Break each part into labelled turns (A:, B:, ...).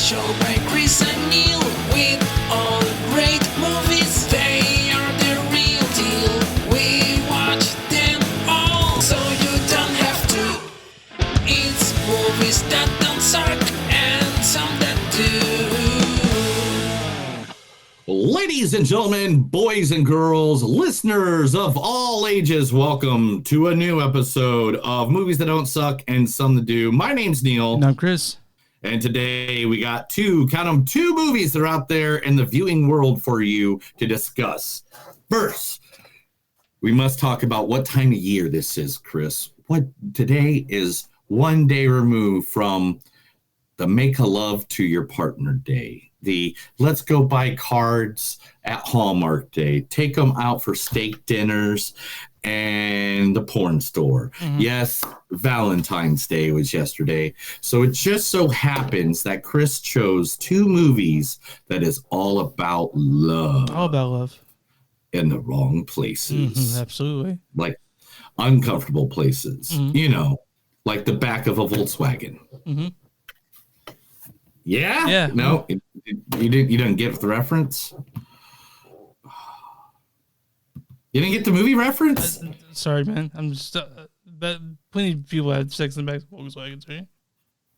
A: show by Chris and Neil with all great movies. They are the real deal. We watch them all, so you don't have to. It's movies that don't suck and some that do.
B: Ladies and gentlemen, boys and girls, listeners of all ages, welcome to a new episode of Movies That Don't Suck and Some That Do. My name's Neil.
C: And I'm Chris.
B: And today we got two movies that are out there in the viewing world for you to discuss. First, we must talk about what time of year this is, Chris. Today is one day removed from the Make a Love to Your Partner Day. The let's go buy cards at Hallmark Day. Take them out for steak dinners and the porn store. Mm-hmm. Yes, Valentine's Day was yesterday. So it just so happens that Chris chose two movies that is all about love.
C: All about love.
B: In the wrong places.
C: Mm-hmm, absolutely.
B: Like uncomfortable places.
C: Mm-hmm.
B: You know, like the back of a Volkswagen.
C: Mm-hmm.
B: Yeah?
C: Yeah.
B: No, you didn't get the reference? You didn't get the movie reference?
C: Sorry, man. I'm just but plenty of people had sex in the back of Volkswagens, right?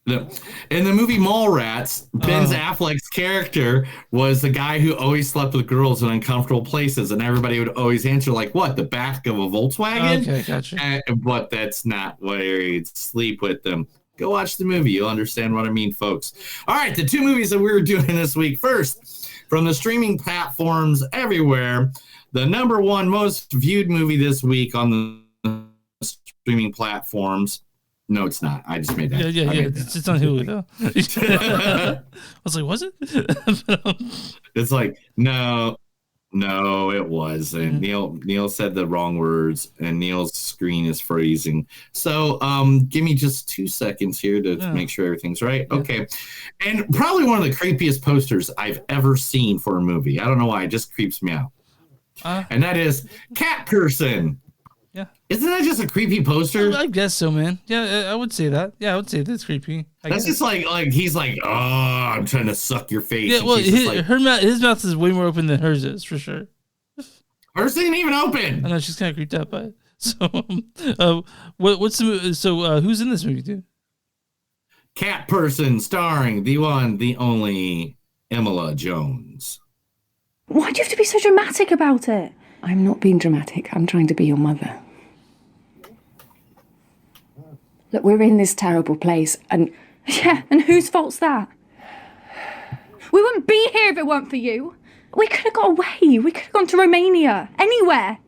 B: No. In the movie Mallrats, Ben Affleck's character was the guy who always slept with girls in uncomfortable places, and everybody would always answer like, "What? The back of a Volkswagen?"
C: Okay, gotcha.
B: But that's not where he'd sleep with them. Go watch the movie. You'll understand what I mean, folks. All right, the two movies that we're doing this week. First, from the streaming platforms everywhere, the number one most viewed movie this week on the streaming platforms. No, it's not. I just made that.
C: Yeah. It's on Hulu, though. I was like, was it?
B: It's like, no, it wasn't. Neil said the wrong words, and Neil's screen is freezing. So give me just 2 seconds here to make sure everything's right. Yeah. Okay. And probably one of the creepiest posters I've ever seen for a movie. I don't know why. It just creeps me out. And that is Cat Person.
C: Yeah.
B: Isn't that just a creepy poster?
C: I guess so, man. Yeah, I would say that. Yeah, I would say that's creepy.
B: That's just like he's like, oh, I'm trying to suck your face.
C: Yeah, well, his mouth is way more open than hers is, for sure.
B: Hers ain't even open.
C: I know, she's kind of creeped out by it. So, what's the movie? So, who's in this movie, dude?
B: Cat Person, starring the one, the only Emilia Jones.
D: Why do you have to be so dramatic about it?
E: I'm not being dramatic. I'm trying to be your mother. Look, we're in this terrible place, and...
D: Yeah, and whose fault's that? We wouldn't be here if it weren't for you. We could have got away. We could have gone to Romania. Anywhere.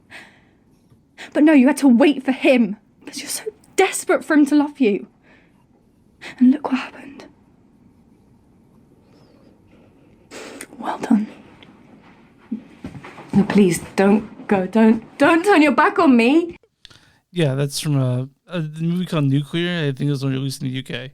D: But no, you had to wait for him. Because you're so desperate for him to love you. And look what happened. Well done.
E: No, please, don't go. Don't turn your back on me.
C: Yeah, that's from a movie called Nuclear. I think it was released in the UK.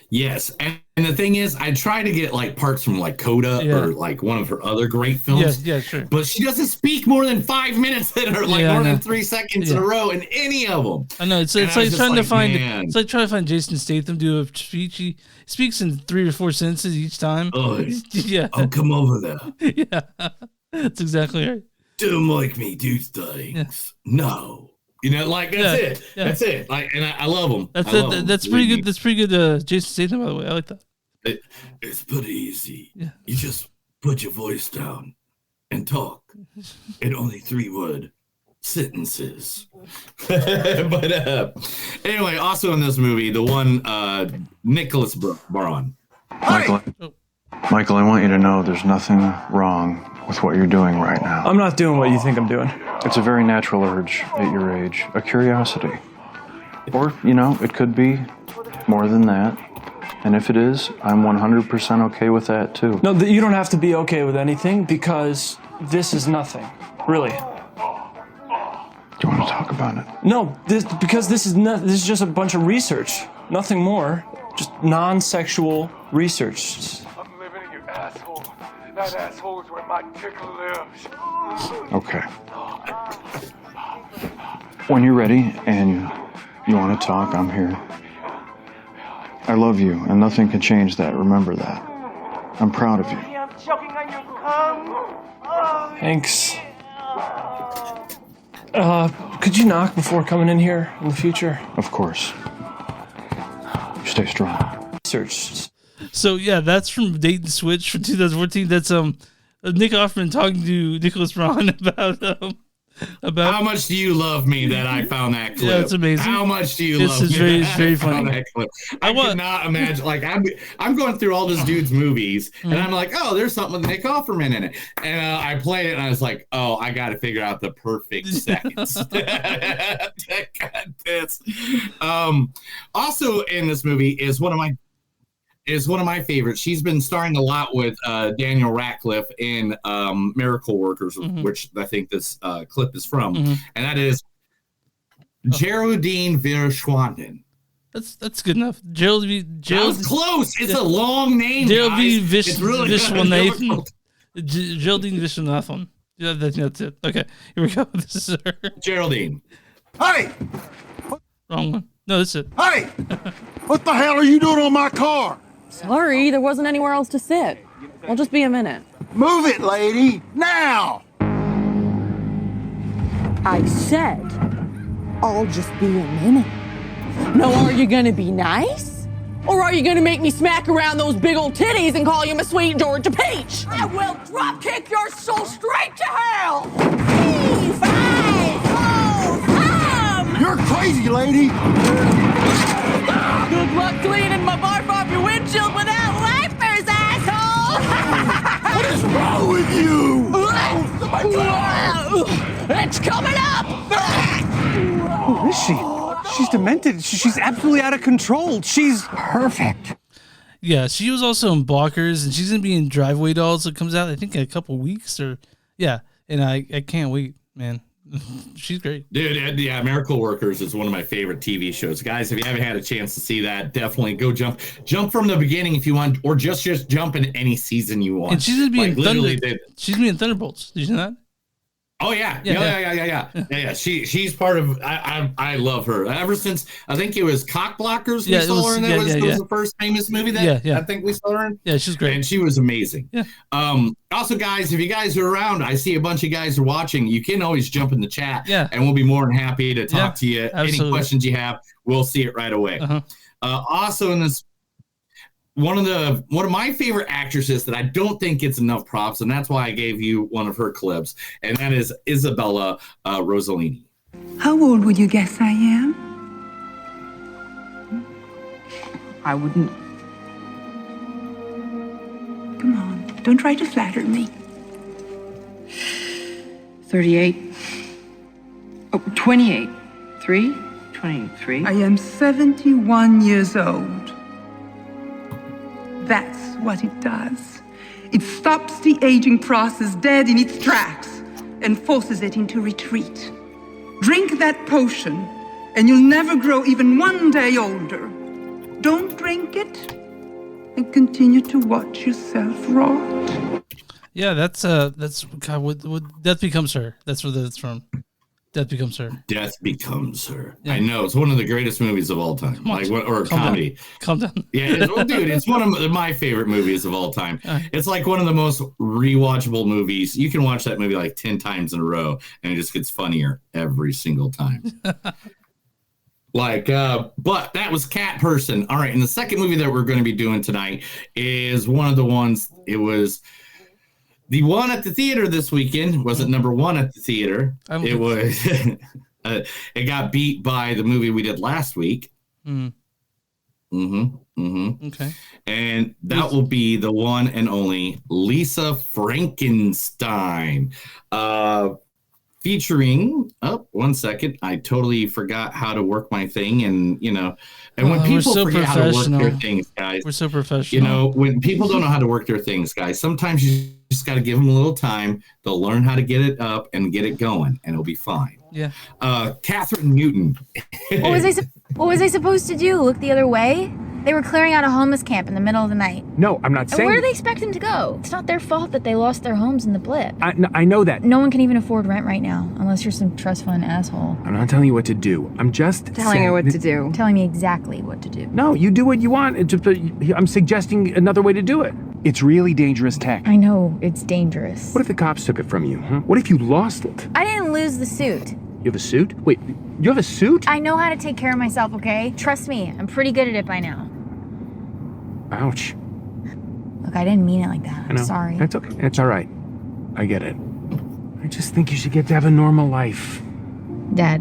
B: Yes, and the thing is, I try to get like parts from like Coda or like one of her other great films.
C: Yeah, sure.
B: But she doesn't speak more than 5 minutes in her, like more than 3 seconds in a row in any of them.
C: I know it's like trying to find Jason Statham do a speech. He speaks in 3 or 4 sentences each time.
B: Oh, yeah. I'll come over there.
C: Yeah, that's exactly right.
B: Don't make me do things. Yeah. No. You know, like that's it. Yeah. That's it. Like, and I love them.
C: That's pretty good. That's pretty good. Jason Statham, by the way, I like that.
B: It's pretty easy.
C: Yeah.
B: You just put your voice down and talk in only 3-word sentences. But anyway, also in this movie, the one Nicholas Braun.
F: Michael, I want you to know there's nothing wrong with what you're doing right now.
G: I'm not doing what you think I'm doing.
F: It's a very natural urge at your age, a curiosity. Or, it could be more than that. And if it is, I'm 100% okay with that too.
G: No, you don't have to be okay with anything because this is nothing, really.
F: Do you want to talk about it?
G: No, because this is just a bunch of research, nothing more. Just non-sexual research.
H: I'm living in your asshole. That asshole is where my tickle lives.
F: Okay. When you're ready and you want to talk, I'm here. I love you, and nothing can change that. Remember that. I'm proud of you.
H: I'm choking on your cum.
G: Thanks. Could you knock before coming in here in the future?
F: Of course. Stay strong.
G: Research.
C: So yeah, that's from Dayton Switch from 2014. That's Nick Offerman talking to Nicholas Braun about
B: how much do you love me that I found that clip?
C: Yeah, it's amazing.
B: How much do you love me?
C: It's very funny.
B: That clip? I cannot imagine. Like I'm going through all this dude's movies, and I'm like, oh, there's something with Nick Offerman in it, and I played it, and I was like, oh, I got to figure out the perfect seconds to cut this. Also in this movie is one of my favorites. She's been starring a lot with Daniel Radcliffe in Miracle Workers, which I think this clip is from, and that is Geraldine Viswanatvhan.
C: That's good enough. Geraldine.
B: That was close. It's a long name.
C: Geraldine
B: Viswanatvhan.
C: Geraldine Viswanatvhan. Yeah, that's it. Okay, here we go. This is her.
B: Geraldine.
I: Hey!
C: Wrong one. No, this is it.
I: Hey! What the hell are you doing on my car?
E: Sorry, there wasn't anywhere else to sit. I'll just be a minute.
I: Move it, lady! Now!
E: I said, I'll just be a minute. Now, are you gonna be nice? Or are you gonna make me smack around those big old titties and call you my sweet Georgia Peach? I will drop kick your soul straight to hell! 3, 5, 4, come!
I: You're crazy, lady!
E: Good luck cleaning my barf off your windshield without wipers, asshole!
I: What is wrong with you?
E: It's coming up!
J: Who is she? She's demented. She's absolutely out of control. She's perfect.
C: Yeah, she was also in Blockers, and she's gonna be in Driveway Dolls. It comes out, I think, in a couple weeks, or yeah. And I can't wait, man. She's great,
B: dude. Yeah, Miracle Workers is one of my favorite TV shows, guys. If you haven't had a chance to see that, definitely go jump from the beginning if you want, or just jump in any season you want.
C: And she's gonna be in She's gonna be in Thunderbolts. Did you know that?
B: Oh yeah. She's part of. I love her ever since I think it was Cock Blockers. We saw her in that. Was the first famous movie that I think we saw her in.
C: Yeah, she's great,
B: and she was amazing.
C: Yeah.
B: Also, guys, if you guys are around, I see a bunch of guys are watching. You can always jump in the chat.
C: Yeah.
B: And we'll be more than happy to talk to you.
C: Absolutely.
B: Any questions you have, we'll see it right away. Also, in this. One of my favorite actresses that I don't think gets enough props, and that's why I gave you one of her clips, and that is Isabella Rossellini.
K: How old would you guess I am? I wouldn't. Come on, don't try to flatter me. 38. Oh, 28. 23. I am 71 years old. That's what it does. It stops the aging process dead in its tracks and forces it into retreat. Drink that potion, and you'll never grow even one day older. Don't drink it, and continue to watch yourself rot.
C: Yeah, that's God. What Death Becomes Her. That's where that's from. Death Becomes Her.
B: Death Becomes Her. Yeah. I know it's one of the greatest movies of all time. Or comedy.
C: Calm down.
B: Yeah, dude, it's one of my favorite movies of all time. It's like one of the most rewatchable movies. You can watch that movie like 10 times in a row, and it just gets funnier every single time. But that was Cat Person. All right, and the second movie that we're going to be doing tonight is one of the ones. It was. The one at the theater this weekend wasn't number one at the theater. It was. It got beat by the movie we did last week.
C: Okay.
B: And that will be the one and only Lisa Frankenstein. Featuring. Oh, 1 second. I totally forgot how to work my thing, and and when people forget how to work their things, guys,
C: we're so professional.
B: When people don't know how to work their things, guys, sometimes you just got to give them a little time. They'll learn how to get it up and get it going, and it'll be fine.
C: Yeah.
B: Catherine Newton.
L: What was I supposed to do? Look the other way? They were clearing out a homeless camp in the middle of the night.
M: No, I'm not
L: And
M: saying.
L: where do they expect them to go? It's not their fault that they lost their homes in the blip.
M: I know that.
L: No one can even afford rent right now, unless you're some trust fund asshole.
M: I'm not telling you what to do. I'm just
L: Telling her what to do. Telling me exactly what to do.
M: No, you do what you want. I'm suggesting another way to do it. It's really dangerous tech.
L: I know, it's dangerous.
M: What if the cops took it from you, huh? What if you lost it?
L: I didn't lose the suit.
M: You have a suit? Wait, you have a suit?
L: I know how to take care of myself, okay? Trust me, I'm pretty good at it by now.
M: Ouch.
L: Look, I didn't mean it like that.
M: I know.
L: I'm sorry.
M: That's okay. It's all right. I get it. I just think you should get to have a normal life.
L: Dad,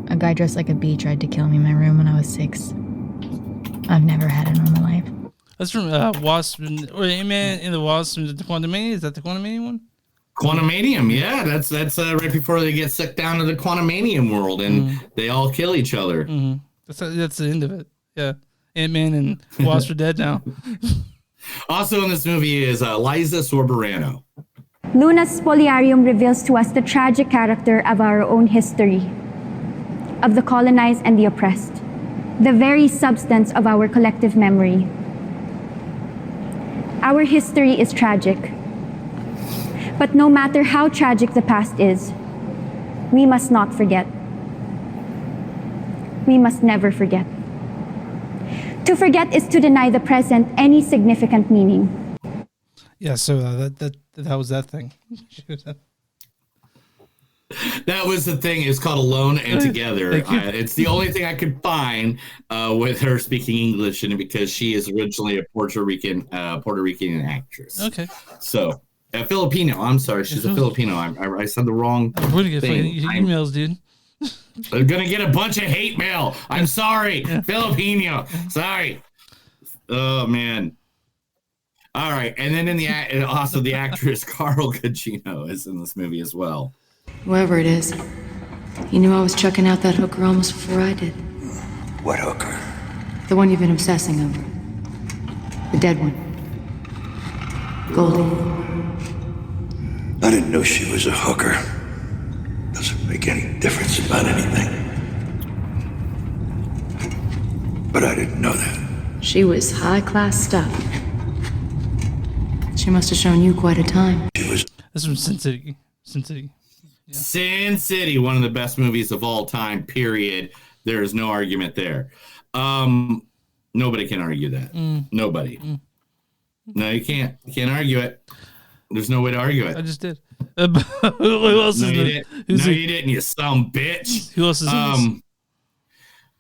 L: a guy dressed like a bee tried to kill me in my room when I was 6. I've never had a normal life.
C: That's from Wasp or Ant-Man and the Wasp and the Quantumania. Is that the Quantumania one?
B: Quantumanium, yeah, that's right before they get sucked down to the Quantumanium world and they all kill each other.
C: Mm-hmm. That's the end of it. Yeah, Ant-Man and Wasp are dead now.
B: Also in this movie is Liza Sorberano.
D: Luna's Spoliarium reveals to us the tragic character of our own history, of the colonized and the oppressed, the very substance of our collective memory. Our history is tragic. But no matter how tragic the past is, we must not forget. We must never forget. To forget is to deny the present any significant meaning.
C: Yeah, so that was that thing.
B: That was the thing. It's called Alone and Together. It's the only thing I could find with her speaking English in it because she is originally a Puerto Rican actress.
C: Okay.
B: So Filipino. I'm sorry, she's a Filipino. I said the wrong
C: We're gonna get
B: thing.
C: emails, dude.
B: I'm gonna get a bunch of hate mail. I'm sorry, Filipino. Sorry. Oh man. All right, and then also the actress Carl Gugino is in this movie as well.
N: Whoever it is, he knew I was chucking out that hooker almost before I did.
I: What hooker?
N: The one you've been obsessing over. The dead one. Goldie.
I: I didn't know she was a hooker. Doesn't make any difference about anything. But I didn't know that.
N: She was high-class stuff. She must have shown you quite a time.
C: That's from Sin City. Sin City.
B: Yeah. Sin City, one of the best movies of all time, period. There is no argument there. Nobody can argue that. Nobody. No, you can't. You can't argue it. There's no way to argue it.
C: I just did. Who else
B: no,
C: is
B: you
C: there?
B: didn't. No, you didn't, you son bitch.
C: Who else is in this?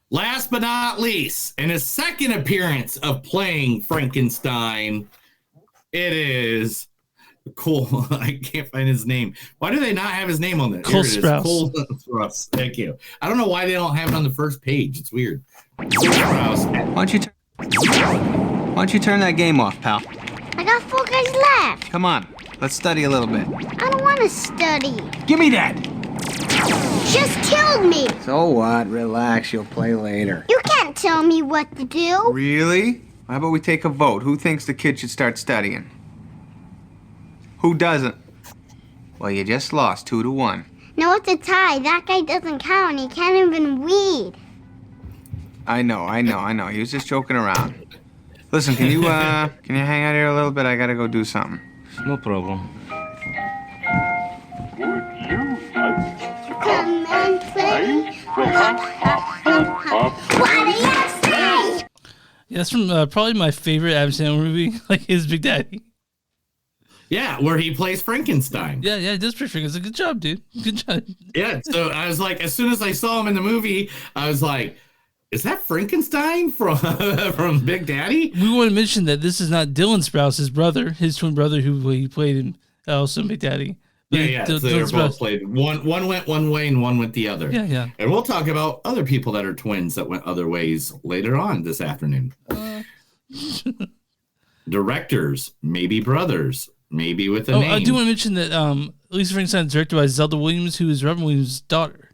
B: Last but not least, in his second appearance of playing Frankenstein, it is Cole. I can't find his name. Why do they not have his name on there?
C: Cole
B: Here it is.
C: Sprouse.
B: Cole Sprouse. Thank you. I don't know why they don't have it on the first page. It's weird. Cole Sprouse.
O: Why don't you turn that game off, pal?
P: I got 4 guys left.
O: Come on, let's study a little bit.
P: I don't want to study.
O: Give me that!
P: Just killed me.
O: So what? Relax, you'll play later.
P: You can't tell me what to do.
O: Really? How about we take a vote? Who thinks the kid should start studying? Who doesn't? Well, you just lost 2-1.
P: No, it's a tie. That guy doesn't count. He can't even read.
O: I know. He was just joking around. Listen, can you hang out here a little bit? I gotta go do something.
Q: No problem.
P: Come and play. What do you say?
C: Yeah, that's from probably my favorite Adam Sandler movie, like his Big Daddy.
B: Yeah, where he plays Frankenstein.
C: Yeah, he does play Frankenstein. It's a good job, dude. Good job.
B: Yeah, so I was like, as soon as I saw him in the movie, I was like, is that Frankenstein from Big Daddy?
C: We want to mention that this is not Dylan Sprouse, his brother, his twin brother, who he played in also Big Daddy.
B: Yeah. So they were both played. One went one way and one went the other.
C: Yeah.
B: And we'll talk about other people that are twins that went other ways later on this afternoon. Directors, maybe brothers, maybe with a name.
C: I do want to mention that Lisa Frankenstein is directed by Zelda Williams, who is Robin Williams' daughter.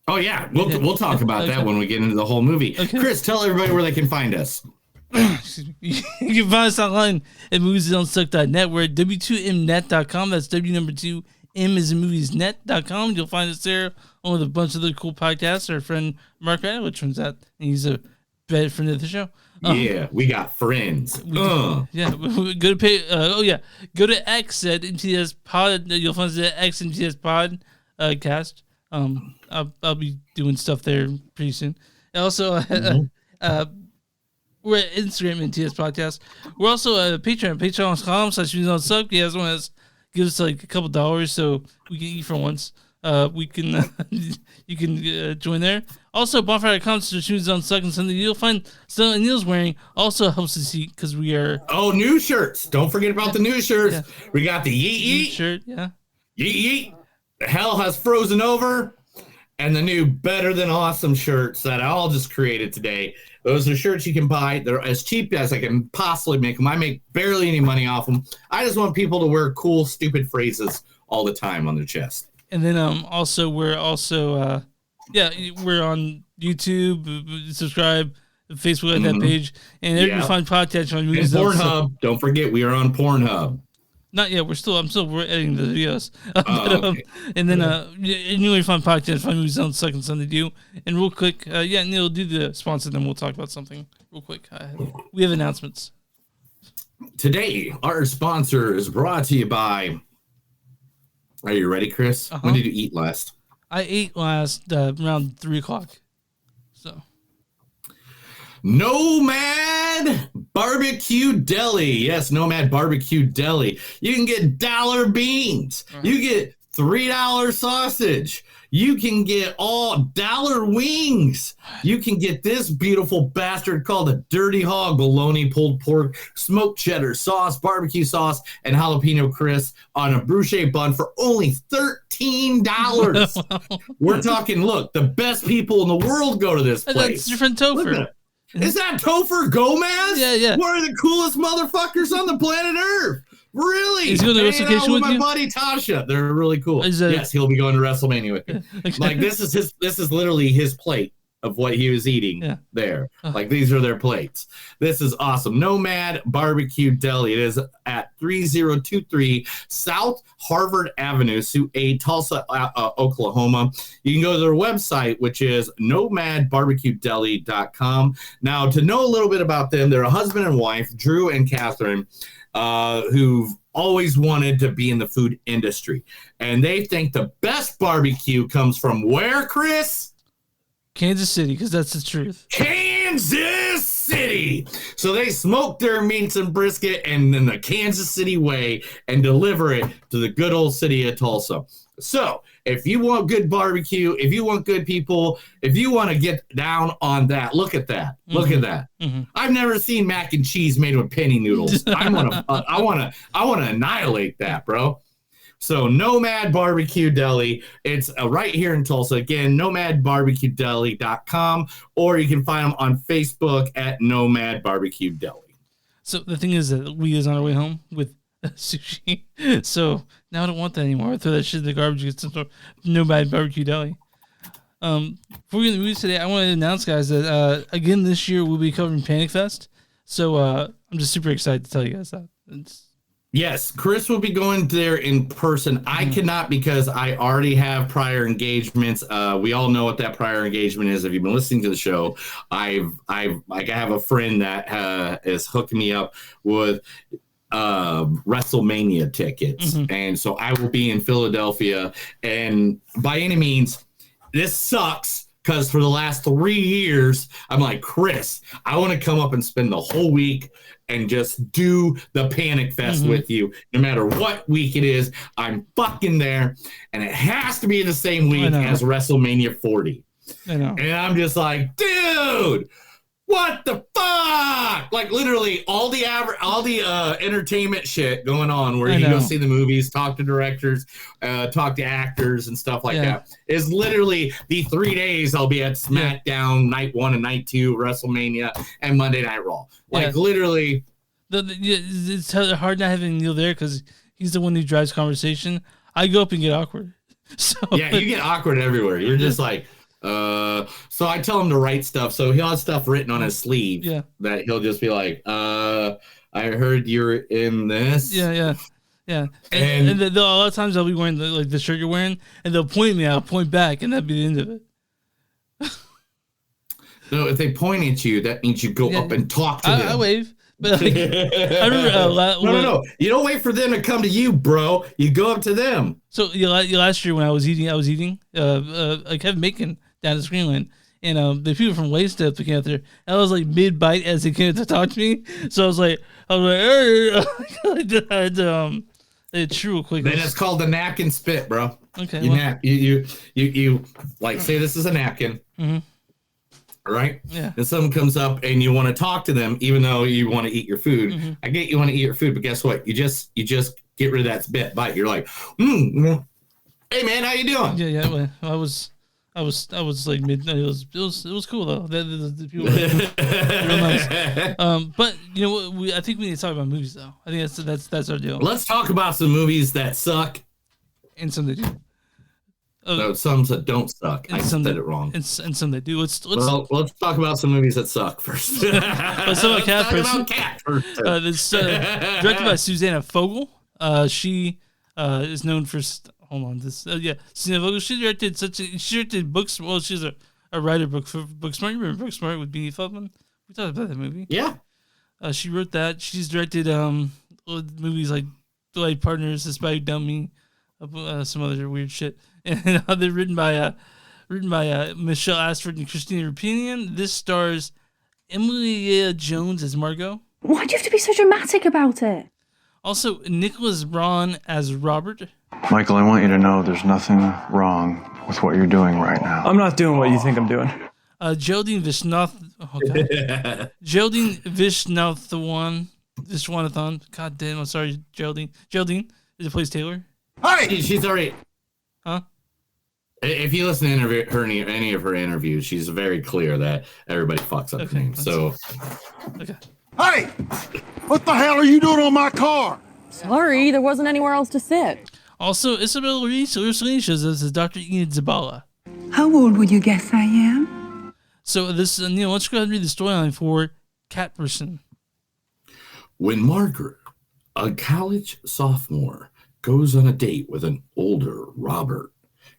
B: Oh yeah, we'll talk about that when we get into the whole movie. Okay. Chris, tell everybody where they can find us.
C: You can find us online at moviesonstuck.net. We're at w2mnet.com. That's W2M is in moviesnet.com. You'll find us there along with a bunch of other cool podcasts. Our friend Mark Radowich runs that, and he's a bad friend of the show.
B: Yeah, we got friends.
C: Yeah, go to pay. Go to X at MTS Pod. You'll find us at X MTS Pod cast. I'll be doing stuff there pretty soon. And also, we're at Instagram MTS Podcast. We're also at Patreon, patreon.com/sub. You guys want to give us like a couple dollars so we can eat for once. We can you can join there. Also, bonfire.com/tunes-on-suck and something you'll find something Neil's wearing also helps us eat because we are
B: new shirts. Don't forget about the new shirts.
C: Yeah.
B: We got the Yeet Yeet
C: shirt. Yeah,
B: Yeet Yeet. Hell has frozen over, and the new Better Than Awesome shirts that I all just created today. Those are shirts you can buy. They're as cheap as I can possibly make them. I make barely any money off them. I just want people to wear cool, stupid phrases all the time on their chest.
C: And then also we're also we're on YouTube. Subscribe, Facebook at that page, and there you find podcasts on movies.
B: And Pornhub. Don't forget we are on Pornhub.
C: Not yet. We're editing the videos. And then you find podcasts, find movies on Suck and Something to Do. And real quick, Neil, do the sponsor, then we'll talk about something real quick. We have announcements.
B: Today, our sponsor is brought to you by. Are you ready, Chris? When did you eat last?
C: I ate last around 3:00. So.
B: Nomad Barbecue Deli. Yes, Nomad Barbecue Deli. You can get dollar beans. You get $3 sausage. You can get all dollar wings. You can get this beautiful bastard called a Dirty Hog bologna, pulled pork, smoked cheddar sauce, barbecue sauce, and jalapeno crisp on a bruschetta bun for only $13. We're talking, look, the best people in the world go to this place.
C: That's different Topher.
B: Is that Topher Gomez?
C: Yeah.
B: One of the coolest motherfuckers on the planet Earth. Really?
C: He's going to WrestleMania with
B: my
C: you?
B: buddy Tasha. They're really cool. Yes, he'll be going to WrestleMania with me. Like this is literally his plate of what he was eating there. Like these are their plates. This is awesome. Nomad Barbecue Deli. It is at 3023 South Harvard Avenue, Suite 8, Tulsa, Oklahoma. You can go to their website, which is nomadbarbecuedeli.com. Now, to know a little bit about them, they're a husband and wife, Drew and Catherine, who've always wanted to be in the food industry. And they think the best barbecue comes from where, Chris?
C: Kansas City, because that's the truth.
B: Kansas City. So they smoke their meats and brisket and in the Kansas City way and deliver it to the good old city of Tulsa. So if you want good barbecue, if you want good people, if you want to get down on that, look at that. Look at that. I've never seen mac and cheese made with penny noodles. I want to annihilate that, bro. So Nomad Barbecue Deli, it's right here in Tulsa. Again, nomadbarbecuedeli.com, or you can find them on Facebook at Nomad Barbecue Deli.
C: So the thing is that we is on our way home with sushi. So now I don't want that anymore. I throw that shit in the garbage. Get some sort of Nomad Barbecue Deli. Before we get into the movies today, I want to announce, guys, that again this year we'll be covering Panic Fest. So I'm just super excited to tell you guys that.
B: Yes, Chris will be going there in person. I cannot because I already have prior engagements. We all know what that prior engagement is. If you've been listening to the show, I have a friend that is hooking me up with WrestleMania tickets, and so I will be in Philadelphia. And by any means, this sucks. Because for the last 3 years, I'm like, Chris, I want to come up and spend the whole week and just do the Panic Fest with you. No matter what week it is, I'm fucking there. And it has to be the same week as WrestleMania 40.
C: I know.
B: And I'm just like, dude, what the fuck? Like literally all the entertainment shit going on where you go see the movies, talk to directors, talk to actors and stuff like that is literally the 3 days I'll be at SmackDown night 1 and night 2, WrestleMania, and Monday Night Raw. Like literally.
C: It's hard not having Neil there because he's the one who drives conversation. I go up and get awkward. So
B: yeah, you get awkward everywhere. You're just like, so I tell him to write stuff. So he'll have stuff written on his sleeve that he'll just be like, I heard you're in this.
C: Yeah. And a lot of times I'll be wearing the shirt you're wearing, and they'll point me, I'll point back, and that'd be the end of it.
B: No, if they point at you, that means you go up and talk to them.
C: I wave. But like, I remember
B: no. You don't wait for them to come to you, bro. You go up to them.
C: So last year when I was eating like having bacon down in Screenland, and the people from Waste Up came out there. I was like mid bite as they came to talk to me. So I was like, hey. It's real quick.
B: Then it's called the napkin spit, bro.
C: Okay.
B: You like say this is a napkin.
C: Mm-hmm.
B: Right?
C: Yeah.
B: And someone comes up and you want to talk to them, even though you want to eat your food.
C: Mm-hmm.
B: I get you want to eat your food, but guess what? You just get rid of that spit bite. You're like, hey man, how you doing?
C: Yeah. Well, I was like mid. It was cool though. The people were real nice. But you know what? I think we need to talk about movies though. I think that's our deal.
B: Let's talk about some movies that suck
C: and some that do.
B: No, some that don't suck. I said it wrong.
C: And some that do. Let's
B: talk about some movies that suck first.
C: Let's talk about Cat first. This directed by Susanna Fogel. She is known for hold on this. Susanna Fogel. She directed books. Well, she's a writer for Booksmart. You remember Booksmart with Beanie Feldman? We talked about that movie.
B: Yeah.
C: She wrote that. She's directed movies like The Light Partners, The Spy Who Dumped Me, some other weird shit. And they're written by Michelle Ashford and Christina Ripinian. This stars Emilia Jones as Margot.
D: Why do you have to be so dramatic about it?
C: Also, Nicholas Braun as Robert.
F: Michael, I want you to know there's nothing wrong with what you're doing right now.
G: I'm not doing what you think I'm doing.
C: Geraldine Geraldine Viswanatvhan. God damn, I'm sorry, Geraldine. Geraldine is it plays Taylor?
B: Hi, she's already.
C: Huh?
B: If you listen to any of her interviews, she's very clear that everybody fucks up names. So,
C: okay.
Q: Hey, what the hell are you doing on my car?
E: Sorry, there wasn't anywhere else to sit.
C: Also, Isabel Reese shows us as Dr. Enid Zabala.
K: How old would you guess I am?
C: So this, let's go ahead and read the storyline for Cat Person.
B: When Margaret, a college sophomore, goes on a date with an older Robert,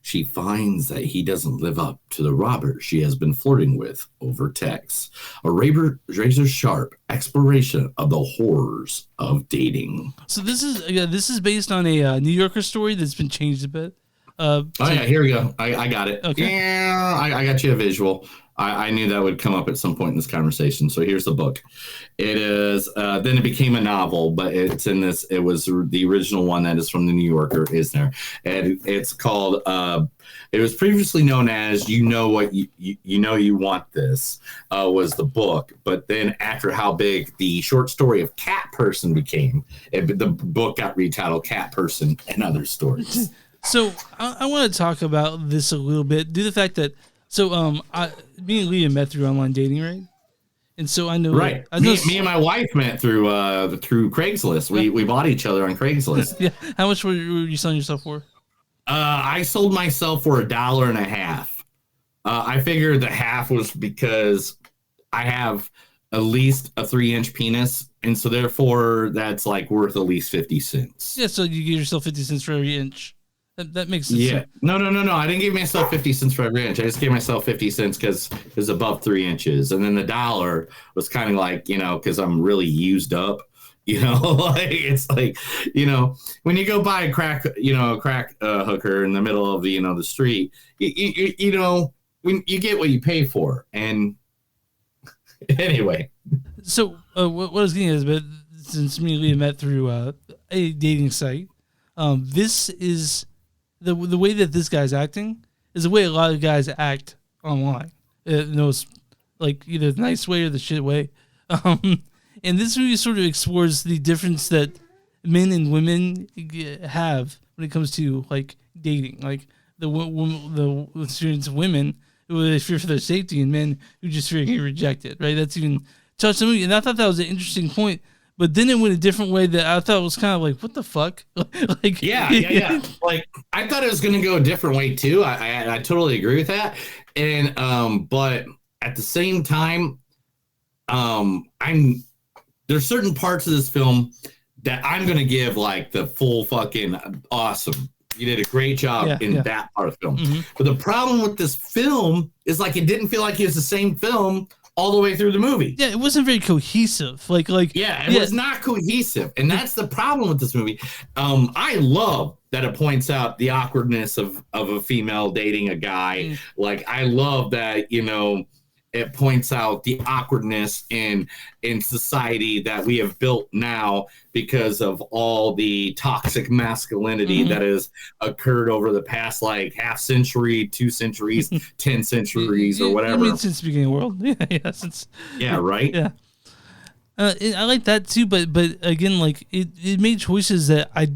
B: she finds that he doesn't live up to the Robert she has been flirting with over text. A razor-sharp exploration of the horrors of dating.
C: So this is based on a New Yorker story that's been changed a bit.
B: Here we go. I got it.
C: Okay.
B: Yeah, I got you a visual. I knew that would come up at some point in this conversation. So here's the book. It is, then it became a novel, but it's in this, it was the original one that is from the New Yorker is there. And it's called, it was previously known as You Know What You Want This, was the book. But then after how big the short story of Cat Person became, the book got retitled Cat Person and Other Stories.
C: So I want to talk about this a little bit. Due to the fact that, me and Leah met through online dating, right? And so I know,
B: right? Me and my wife met through Craigslist. We bought each other on Craigslist.
C: Yeah. How much were you selling yourself for?
B: I sold myself for $1.50. I figured the half was because I have at least a 3-inch penis, and so therefore that's like worth at least 50 cents.
C: Yeah. So you give yourself 50 cents for every inch. That makes sense.
B: Yeah. No. I didn't give myself 50 cents for every inch. I just gave myself 50 cents because it was above 3 inches. And then the $1 was kind of like, because I'm really used up, like it's like, when you go buy a crack hooker in the middle of the street, when you get what you pay for. And anyway.
C: So what I was getting is, but since me and Leah met through a dating site, this is the way that this guy's acting is the way a lot of guys act online. It's like either the nice way or the shit way. And this movie sort of explores the difference that men and women have when it comes to like dating, like the experience of women who fear for their safety and men who just fear getting rejected. Right? That's even touched the movie, and I thought that was an interesting point. But then it went a different way that I thought was kind of like, what the fuck? Like,
B: yeah. Like, I thought it was going to go a different way too. I totally agree with that. And but at the same time, there's certain parts of this film that I'm going to give like the full fucking awesome You did a great job in that part of the film. But the problem with this film is like it didn't feel like it was the same film all the way through the movie.
C: Yeah, it wasn't very cohesive.
B: It was not cohesive, and that's the problem with this movie. I love that it points out the awkwardness of a female dating a guy. Like I love that it points out the awkwardness in society that we have built now because of all the toxic masculinity that has occurred over the past like half century, 2 centuries, 10 centuries, or whatever.
C: I mean, since the beginning of the world.
B: Right.
C: Yeah. I like that too, but again, like it made choices that I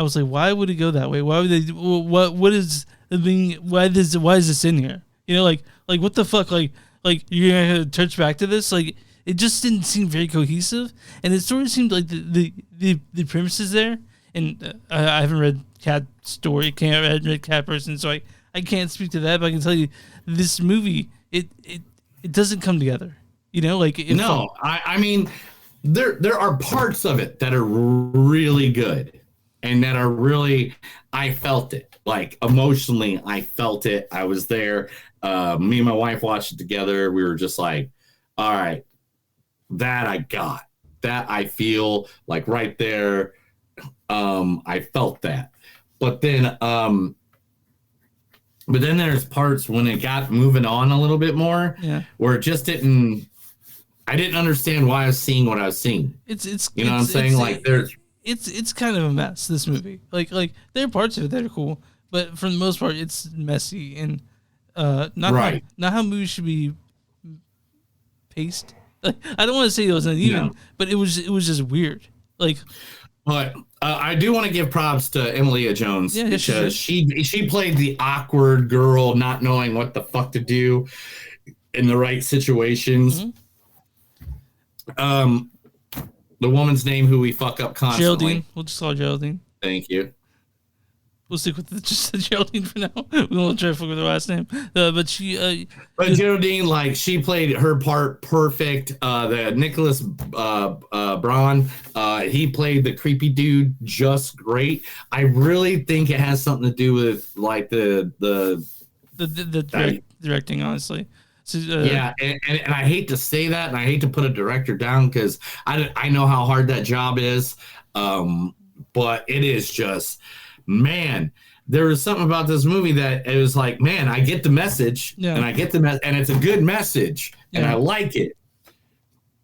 C: was like, why would it go that way? Why would they? What is the thing? Why is this in here? Like what the fuck? Like you're gonna touch back to this? Like it just didn't seem very cohesive, and it sort of seemed like the premises there. And I haven't read Cat story, I haven't read Cat Person, so I can't speak to that. But I can tell you, this movie it doesn't come together. I mean, there are parts of it that are really good, and that are really I felt it. Like emotionally, I felt it. I was there. Me and my wife watched it together. We were just like, all right, that I got. That I feel like right there. I felt that. But then there's parts when it got moving on a little bit more where it just didn't. I didn't understand why I was seeing what I was seeing. It's
B: what I'm saying? Like there's
C: it's kind of a mess, this movie. Like there are parts of it that are cool, but for the most part it's messy and not how movies should be paced. Like, I don't want to say it was uneven, but it was just weird.
B: But I do want to give props to Emilia Jones because she played the awkward girl not knowing what the fuck to do in the right situations. The woman's name who we fuck up constantly.
C: Geraldine. We'll just call her Geraldine.
B: Thank you.
C: We'll stick with just the Geraldine for now. We won't try to fuck with her last name. But she.
B: But Geraldine, like, she played her part perfect. The Nicholas Braun, he played the creepy dude just great. I really think it has something to do with like the
C: directing, honestly. So,
B: and I hate to say that, and I hate to put a director down because I know how hard that job is. But it is just, man, there was something about this movie that it was like, man, I get the message, and I get the and it's a good message, and I like it.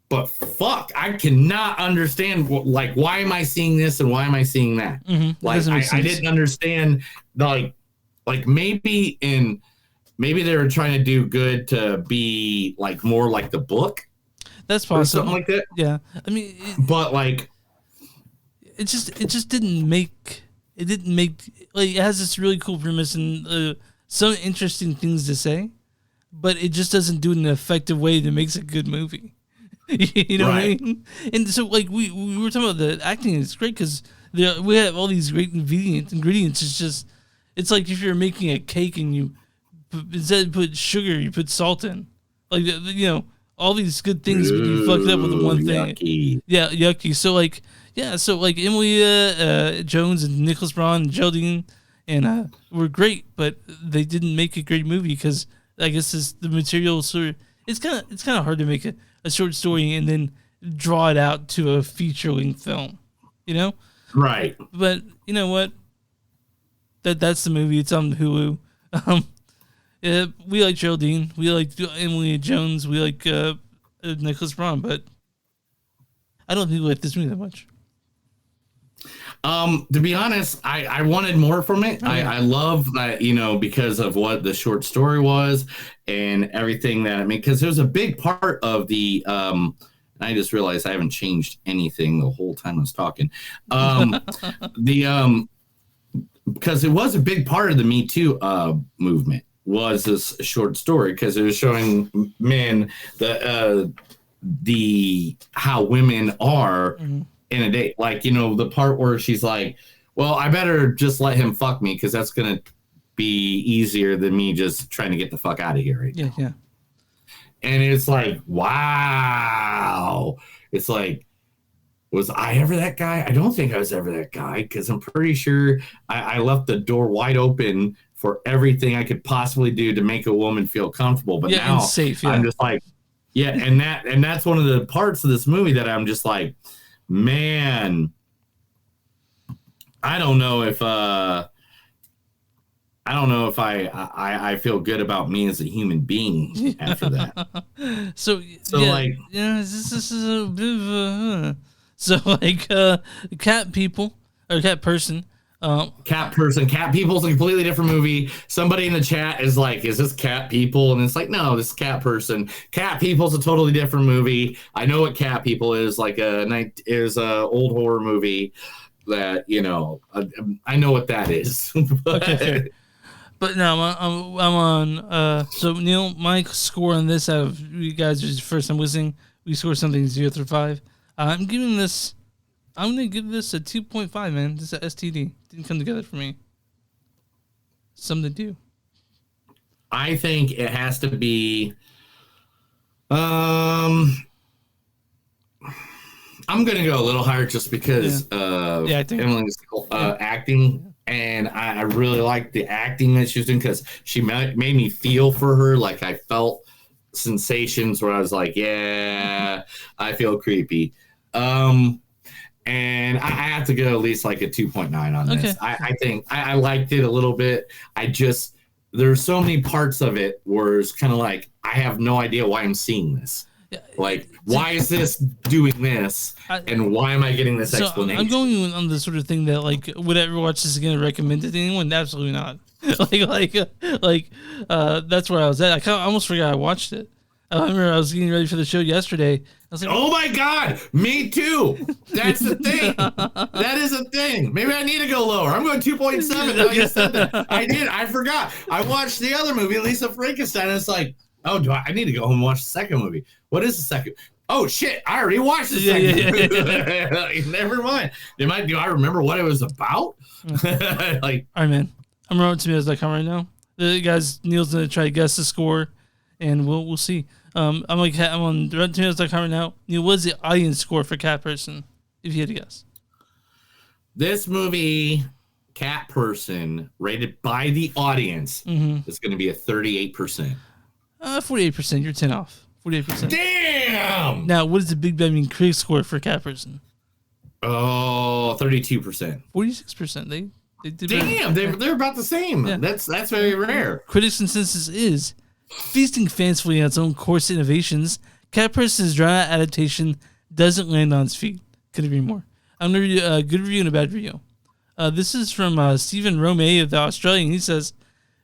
B: But fuck, I cannot understand why am I seeing this and why am I seeing that? Like I didn't understand like maybe they were trying to do good to be like more like the book.
C: That's possible.
B: Or something like that.
C: Yeah. I mean,
B: but like
C: it just didn't make like it has this really cool premise and some interesting things to say, but it just doesn't do it in an effective way that makes a good movie. You know what I mean? And so like we were talking about the acting, it's great because we have all these great ingredients. It's like if you're making a cake and you instead of put sugar, you put salt in. Like, all these good things, but you fucked up with the one thing.
B: Yucky.
C: Yeah, yucky. So, like Emilia Jones and Nicholas Braun and Geraldine and were great, but they didn't make a great movie because I guess the material sort of... It's kind of hard to make a short story and then draw it out to a feature-length film,
B: Right.
C: But you know what? That's the movie. It's on Hulu. We like Geraldine. We like Emilia Jones. We like Nicholas Braun, but I don't think we like this movie that much.
B: To be honest, I wanted more from it. I love that, because of what the short story was and everything that because there's a big part of the I just realized I haven't changed anything the whole time I was talking. Because it was a big part of the Me Too movement. Was this short story because it was showing men the how women are in a date, like the part where she's like, well, I better just let him fuck me because that's gonna be easier than me just trying to get the fuck out of here right now. And it's like, wow, it's like Was I ever that guy? I don't think I was ever that guy because I'm pretty sure I left the door wide open for everything I could possibly do to make a woman feel comfortable. But now
C: and safe,
B: I'm just like, yeah, and that's one of the parts of this movie that I'm just like, man, I don't know if I feel good about me as a human being after that.
C: So
B: yeah, like,
C: yeah, this is a bit of a so like cat people or cat person.
B: Cat People's a completely different movie. Somebody in the chat is like, is this Cat People? And it's like, no, this is Cat Person. Cat People's a totally different movie. I know what Cat People is, like is a old horror movie that, you know, I know what that is.
C: Okay, fair. But no, I'm on so Neil, my score on this out of you guys is first time listening, we score something 0 through 5. I'm gonna give this a 2.5, man. This is a STD. Didn't come together for me. Something to do.
B: I think it has to be. I'm gonna go a little higher just because Emily's acting, and I really like the acting that she was doing because she made me feel for her. Like I felt sensations where I was like, yeah, I feel creepy. And I have to go at least like a 2.9 on this. I think I liked it a little bit. There's so many parts of it where it's kind of like, I have no idea why I'm seeing this. Like, why is this doing this? And why am I getting this explanation?
C: I'm going on the sort of thing that, like, would I ever watch this again and recommend it to anyone? Absolutely not. That's where I was at. I almost forgot I watched it. I remember I was getting ready for the show yesterday. I was like,
B: oh my God, me too. That's the thing. That is a thing. Maybe I need to go lower. I'm going 2.7. Now you said that. I did. I forgot. I watched the other movie, Lisa Frankenstein. And it's like, oh, I need to go home and watch the second movie. What is the second? Oh shit! I already watched the second movie. Never mind. Do I remember what it was about? Like,
C: all right, man. I'm on tomatoes.com right now. The guys, Neil's gonna try to guess the score, and we'll see. I'm on tomatoes.com right now. Neil, what is the audience score for Cat Person? If you had to guess,
B: this movie, Cat Person, rated by the audience, is going to be a 38%.
C: 48%. You're 10 off. 48%.
B: Damn.
C: Now, what is the Big Bang Critic score for Cat Person?
B: Oh, 32%.
C: 46%. They did.
B: Damn, they're about the same. Yeah. That's very rare.
C: Critics' consensus is feasting fancifully on its own course innovations. Cat Person's drama adaptation doesn't land on its feet. Could agree more. I'm gonna read a good review and a bad review. This is from Stephen Romay of the Australian. He says,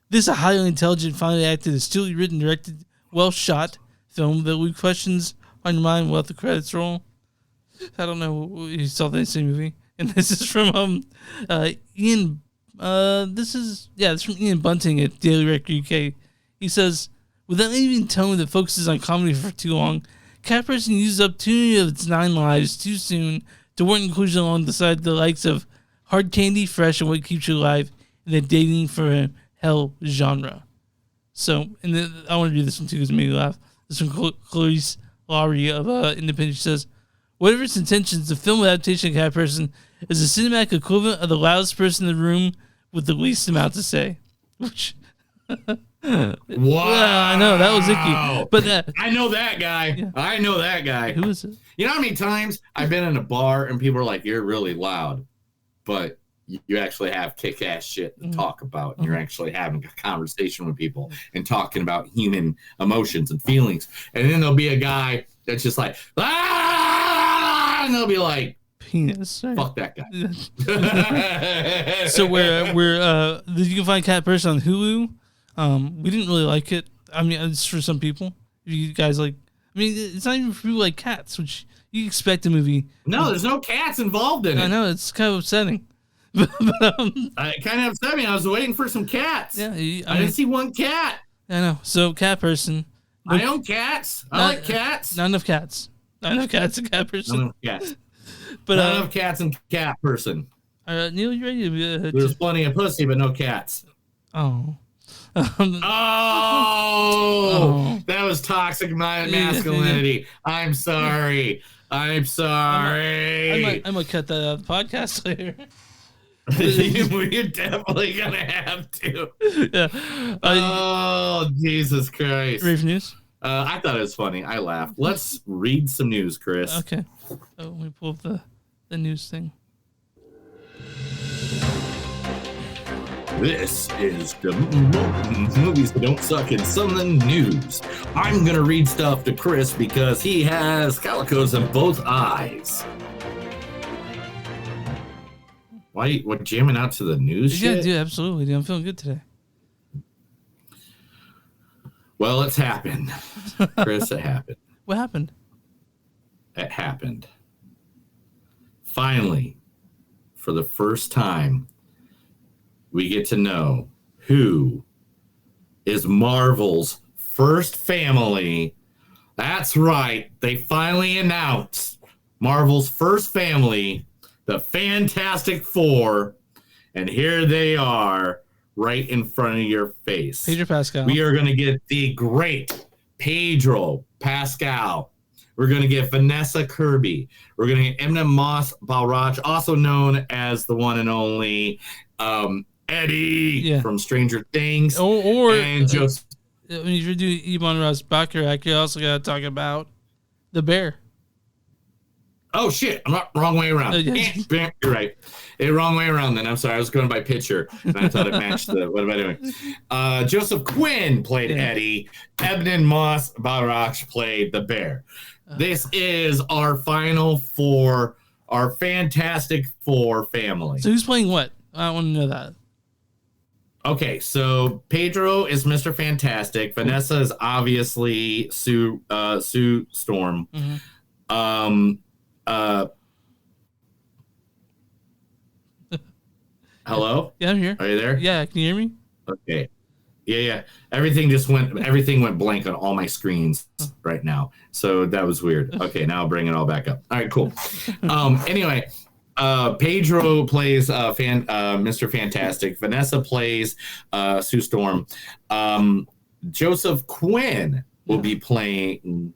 C: "This is a highly intelligent, finely acted, astutely written, directed, well shot film that leaves questions on your mind while the credits roll." I don't know if you saw the same movie. And this is from Ian. This is from Ian Bunting at Daily Record UK. He says, without leaving tone that focuses on comedy for too long, Cat Person uses up too many of its 9 lives too soon to warrant inclusion alongside the likes of Hard Candy, Fresh, and What Keeps You Alive in the dating for hell genre. So, and then I want to do this one too because it made me laugh. This one, Clarice Lowry of Independent, she says, whatever its intentions, the film adaptation of Cat Person is a cinematic equivalent of the loudest person in the room with the least amount to say. Which,
B: wow,
C: I know that was icky. But
B: I know that guy. Yeah. I know that guy.
C: Who is it?
B: You know how many times I've been in a bar and people are like, "You're really loud," but you actually have kick-ass shit to talk about. And you're actually having a conversation with people and talking about human emotions and feelings. And then there'll be a guy that's just like, ah, and they'll be like,
C: penis.
B: Fuck that guy.
C: So you can find Cat Person on Hulu. We didn't really like it. I mean, it's for some people. If you guys like, I mean, it's not even for people like cats, which you expect a movie.
B: No, there's no cats involved in it.
C: I know, it's kind of upsetting.
B: It kind of upset me. I was waiting for some cats.
C: Yeah,
B: I didn't see one cat.
C: I know. So Cat Person.
B: I own cats. I like cats.
C: Not enough cats. Not enough cats and Cat Person.
B: Not enough cats.
C: But
B: not enough cats and Cat Person.
C: Neil, you ready?
B: There's plenty of pussy, but no cats.
C: Oh.
B: That was toxic masculinity. I'm sorry. I'm sorry.
C: I might cut that out of the podcast later.
B: We're definitely gonna have to.
C: Yeah.
B: Oh, Jesus Christ.
C: Ready for news?
B: I thought it was funny. I laughed. Let's read some news, Chris.
C: Okay. Oh, let me pull up the news thing.
B: This is the movies that don't suck in some news. I'm gonna read stuff to Chris because he has calicos in both eyes. Why? What? Jamming out to the news?
C: Yeah,
B: shit?
C: dude, absolutely. Dude, I'm feeling good today.
B: Well, it's happened, Chris. It happened.
C: What happened?
B: It happened. Finally, for the first time, we get to know who is Marvel's first family. That's right. They finally announced Marvel's first family, the Fantastic Four. And here they are right in front of your face.
C: Pedro Pascal.
B: We are going to get the great Pedro Pascal. We're going to get Vanessa Kirby. We're going to get Emma Moss Balraj, also known as the one and only Eddie from Stranger Things.
C: And
B: Joseph.
C: When you do Ivan Bacharach, you also got to talk about the bear.
B: Oh, shit. I'm not wrong way around. You're right. Wrong way around then. I'm sorry. I was going by picture, and I thought it matched the... What am I doing? Joseph Quinn played Eddie. Ebnon Moss Balraj played the bear. This is our final four, our Fantastic Four family.
C: So who's playing what? I want to know that.
B: Okay, so Pedro is Mr. Fantastic. Vanessa is obviously Sue Storm. Hello?
C: Yeah, I'm here.
B: Are you there?
C: Yeah, can you hear me?
B: Okay. Yeah. Everything went blank on all my screens right now. So that was weird. Okay, now I'll bring it all back up. All right, cool. Anyway, Pedro plays Mr. Fantastic. Vanessa plays Sue Storm. Joseph Quinn will be playing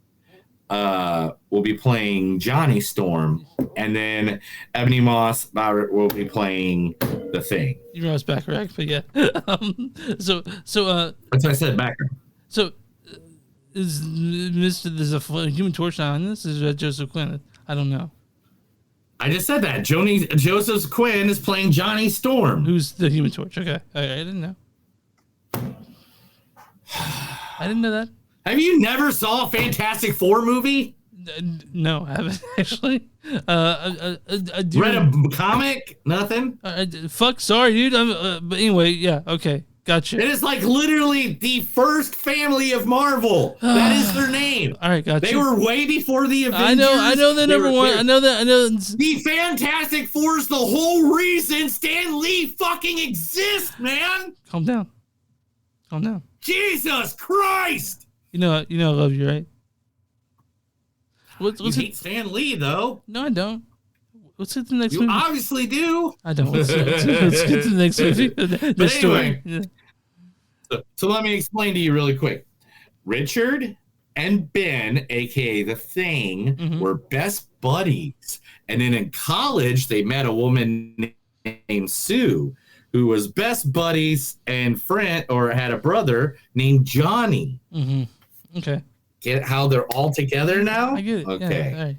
B: Johnny Storm, and then Ebony Moss will be playing the Thing.
C: You know it's Bacharach, but yeah. So
B: that's what I said, Bacharach.
C: So is there's a Human Torch on this? Is that Joseph Quinn? I don't know.
B: I just said that. Joseph Quinn is playing Johnny Storm.
C: Who's the Human Torch? Okay. I didn't know. I didn't know that.
B: Have you never saw a Fantastic Four movie?
C: No, I haven't actually.
B: Read a comic? Nothing?
C: Fuck, sorry, dude. But anyway, yeah, okay. Gotcha.
B: It is like literally the first family of Marvel. That is their name.
C: All right, gotcha.
B: They were way before the Avengers.
C: I know the number one. I know.
B: The Fantastic Four is the whole reason Stan Lee fucking exists, man.
C: Calm down.
B: Jesus Christ.
C: You know I love you, right?
B: You hate Stan Lee, though.
C: No, I don't. Let's get to the next movie.
B: You obviously do.
C: I don't. Let's get to the next movie.
B: But anyway, so let me explain to you really quick. Richard and Ben, a.k.a. The Thing, were best buddies. And then in college, they met a woman named Sue, who was best buddies and friend, or had a brother named Johnny.
C: Okay.
B: Get how they're all together now?
C: I get it.
B: Okay.
C: Yeah, all right.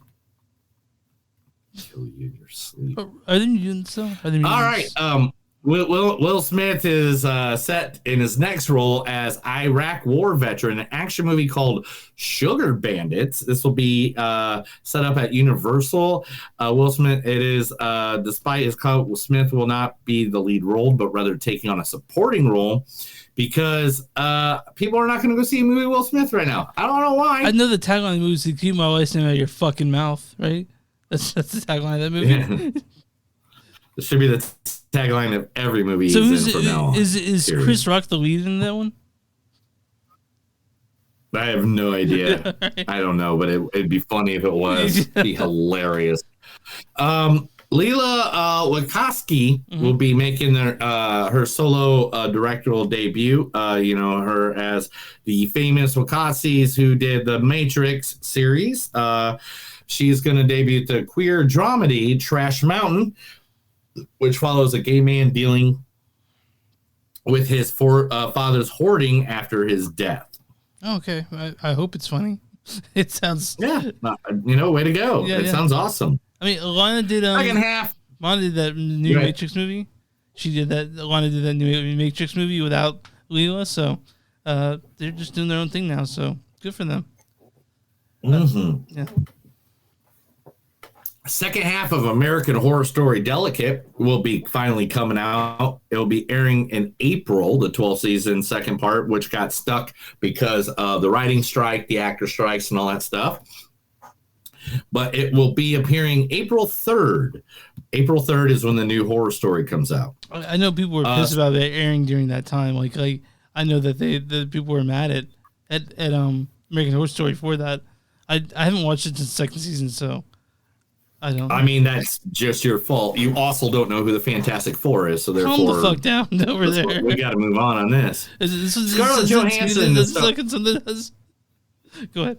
B: Kill you in your sleep.
C: Are they mutants though?
B: All right. Will Smith is set in his next role as Iraq war veteran, an action movie called Sugar Bandits. This will be set up at Universal. Will Smith, despite his Will Smith will not be the lead role, but rather taking on a supporting role because people are not going to go see a movie Will Smith right now. I don't know why.
C: I know the tagline of the movie is to keep my wife's name out of your fucking mouth, right? That's the tagline of that movie.
B: Yeah. This should be the tagline of every movie.
C: So is
B: Period.
C: Chris Rock the lead in that one?
B: I have no idea. I don't know, but it'd be funny if it was. It'd be hilarious. Leela Wachowski will be making her solo directorial debut. Her as the famous Wachowskis who did the Matrix series. she's going to debut the queer dramedy Trash Mountain, which follows a gay man dealing with his father's hoarding after his death.
C: Okay, I hope it's funny. It sounds
B: way to go. It sounds awesome.
C: I mean, Lana did
B: second half.
C: Lana did that new Matrix movie. She did that. Lana did that new Matrix movie without Leela, so they're just doing their own thing now. So good for them. Yeah.
B: Second half of American Horror Story Delicate will be finally coming out. It will be airing in April, the 12th season, second part, which got stuck because of the writing strike, the actor strikes, and all that stuff. But it will be appearing April 3rd. April 3rd is when the new horror story comes out.
C: I know people were pissed about it airing during that time. Like I know that the people were mad at American Horror Story for that. I haven't watched it since the second season, so I don't know.
B: I mean, that's just your fault. You also don't know who the Fantastic Four is, so therefore...
C: Calm the fuck down over there.
B: We got to move on this.
C: Scarlett Johansson. Go ahead.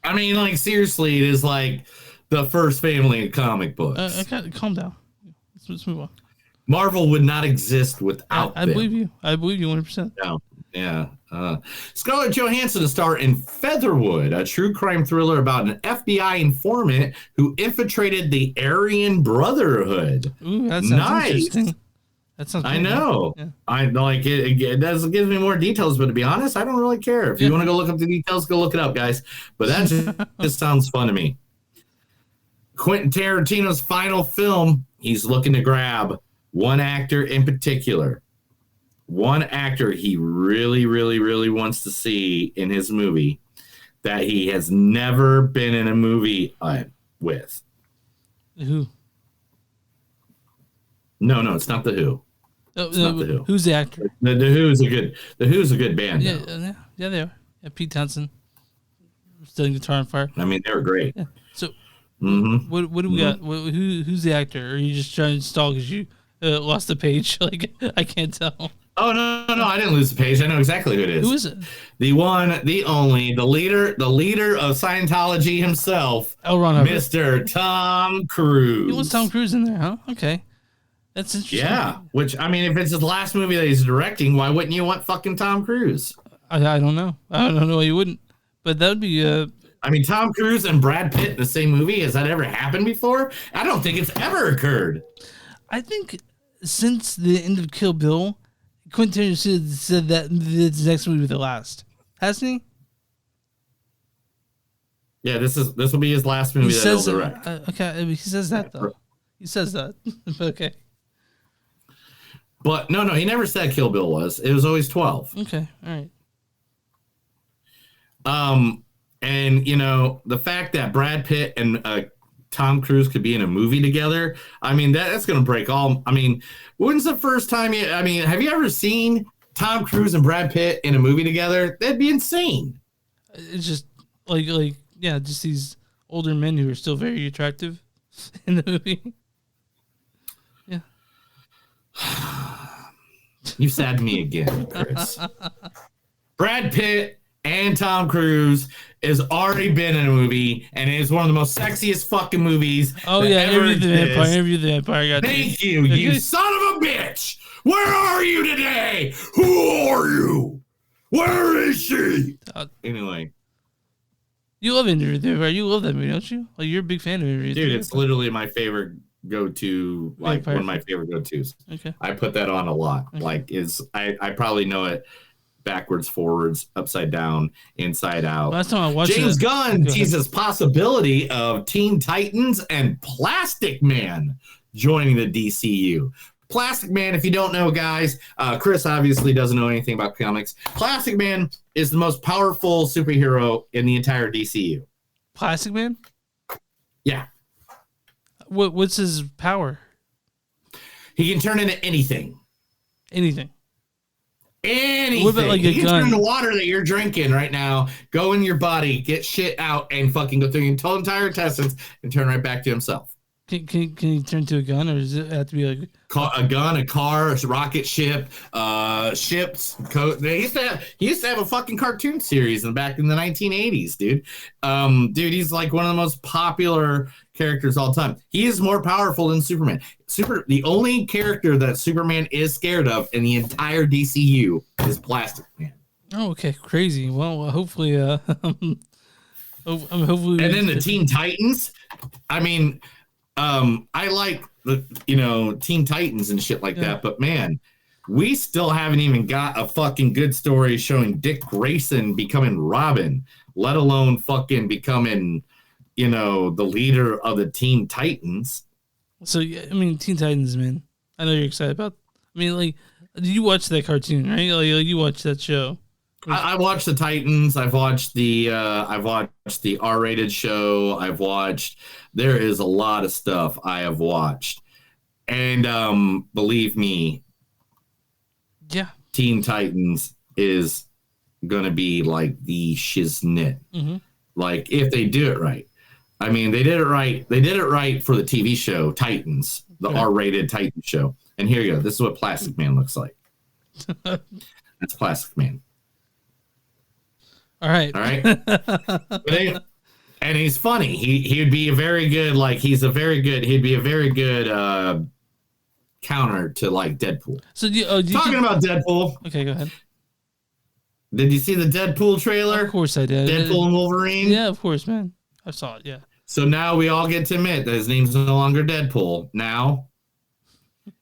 B: I mean, like, seriously, it is like the first family of comic books.
C: Calm down. Let's move on.
B: Marvel would not exist without
C: I
B: them.
C: believe you. I believe you 100%.
B: No. Yeah. Scarlett Johansson to star in Featherwood, a true crime thriller about an FBI informant who infiltrated the Aryan Brotherhood.
C: Ooh, that sounds interesting. That sounds.
B: I know. Yeah. I like it. It does give me more details, but to be honest, I don't really care. If you want to go look up the details, go look it up, guys. But that just sounds fun to me. Quentin Tarantino's final film. He's looking to grab one actor in particular. One actor he really, really, really wants to see in his movie that he has never been in a movie with.
C: Who?
B: No, it's not the Who.
C: It's not the Who. Who's the actor?
B: The Who's a good band.
C: Yeah, they are. Yeah, Pete Townsend, stealing guitar on fire.
B: I mean, they were great.
C: Yeah. So, what do we got? Who's the actor? Or are you just trying to stall because you lost the page? Like, I can't tell.
B: Oh, no, I didn't lose the page. I know exactly who it is.
C: Who is it?
B: The one, the only, the leader of Scientology himself, Mr. Tom Cruise.
C: He wants Tom Cruise in there, huh? Okay. That's interesting.
B: Yeah, which, I mean, if it's his last movie that he's directing, why wouldn't you want fucking Tom Cruise?
C: I don't know. I don't know why you wouldn't. But that would be...
B: I mean, Tom Cruise and Brad Pitt in the same movie, has that ever happened before? I don't think it's ever occurred.
C: I think since the end of Kill Bill... Quentin Tarantino said that this next movie will be the last, hasn't he?
B: Yeah, this will be his last movie that he'll direct.
C: Okay, he says that though. He says that. Okay.
B: But no, he never said Kill Bill was. It was always 12.
C: Okay, all right.
B: And the fact that Brad Pitt and Tom Cruise could be in a movie together, I mean, that's going to break all. I mean, when's the first time have you ever seen Tom Cruise and Brad Pitt in a movie together? That'd be insane.
C: It's just just these older men who are still very attractive in the movie. Yeah.
B: You sad me again, Chris. Brad Pitt and Tom Cruise has already been in a movie, and it is one of the most sexiest fucking movies.
C: Oh yeah, Interview the Vampire.
B: Thank you, you son of a bitch! Where are you today? Who are you? Where is she? Anyway,
C: you love Interview the Vampire. You love that movie, don't you? Like, you're a big fan of Interview.
B: Dude, it's literally my favorite go-to, like one of my favorite go-tos.
C: Okay,
B: I put that on a lot. Okay. Like, I probably know it backwards, forwards, upside down, inside out.
C: Last time I watched
B: James Gunn teases possibility of Teen Titans and Plastic Man joining the DCU. Plastic Man, if you don't know, guys, Chris obviously doesn't know anything about comics. Plastic Man is the most powerful superhero in the entire DCU.
C: Plastic Man?
B: Yeah.
C: What's his power?
B: He can turn into anything.
C: Anything.
B: Anything.
C: What about like
B: you
C: a gun?
B: Turn the water that you're drinking right now, go in your body, get shit out, and fucking go through your entire intestines and turn right back to himself.
C: Can he turn to a gun, or does it have to be like
B: A gun, a car, a rocket ship, ships. He used to have a fucking cartoon series back in the 1980s, dude. Dude, he's like one of the most popular characters all time. He is more powerful than Superman. The only character that Superman is scared of in the entire DCU is Plastic Man.
C: Oh, okay, crazy. Well, hopefully, hopefully.
B: And then the Teen Titans. I mean, I like the Teen Titans and shit like that, but man, we still haven't even got a fucking good story showing Dick Grayson becoming Robin, let alone fucking becoming, the leader of the Teen Titans.
C: So I mean, Teen Titans, man. I know you're excited about. I mean, like, you watch that cartoon, right? Like, you watch that show.
B: I watched the Titans. I've watched the R-rated show. There is a lot of stuff I have watched. And believe me,
C: yeah,
B: Teen Titans is gonna be like the shiznit.
C: Mm-hmm.
B: Like, if they do it right. I mean, they did it right. They did it right for the TV show Titans, the R-rated Titan show. And here you go. This is what Plastic Man looks like. That's Plastic Man.
C: All right.
B: And he's funny. He'd be a very good, he'd be a very good counter to like Deadpool.
C: So
B: talking about Deadpool.
C: Okay, go ahead.
B: Did you see the Deadpool trailer?
C: Of course I did.
B: Deadpool and Wolverine?
C: Yeah, of course, man. I saw it, yeah.
B: So now we all get to admit that his name's no longer Deadpool. Now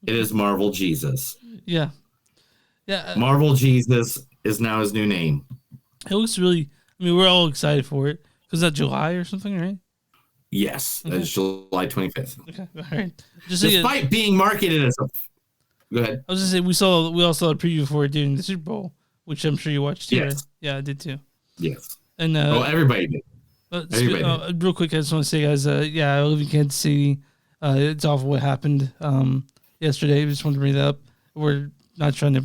B: it is Marvel Jesus.
C: Yeah. Yeah.
B: Marvel Jesus is now his new name.
C: It looks really, I mean, we're all excited for it. Because that's July or something, right?
B: Yes,
C: Okay.
B: that's July 25th.
C: Okay, all right.
B: Despite being marketed as a... Go ahead.
C: I was just saying, we all saw a preview for it during the Super Bowl, which I'm sure you watched too.
B: Yes.
C: Right? Yeah, I did too.
B: Yes.
C: And
B: everybody did.
C: Real quick, I just want to say, guys, I live in Kansas City. It's awful what happened yesterday. I just wanted to bring that up. We're not trying to,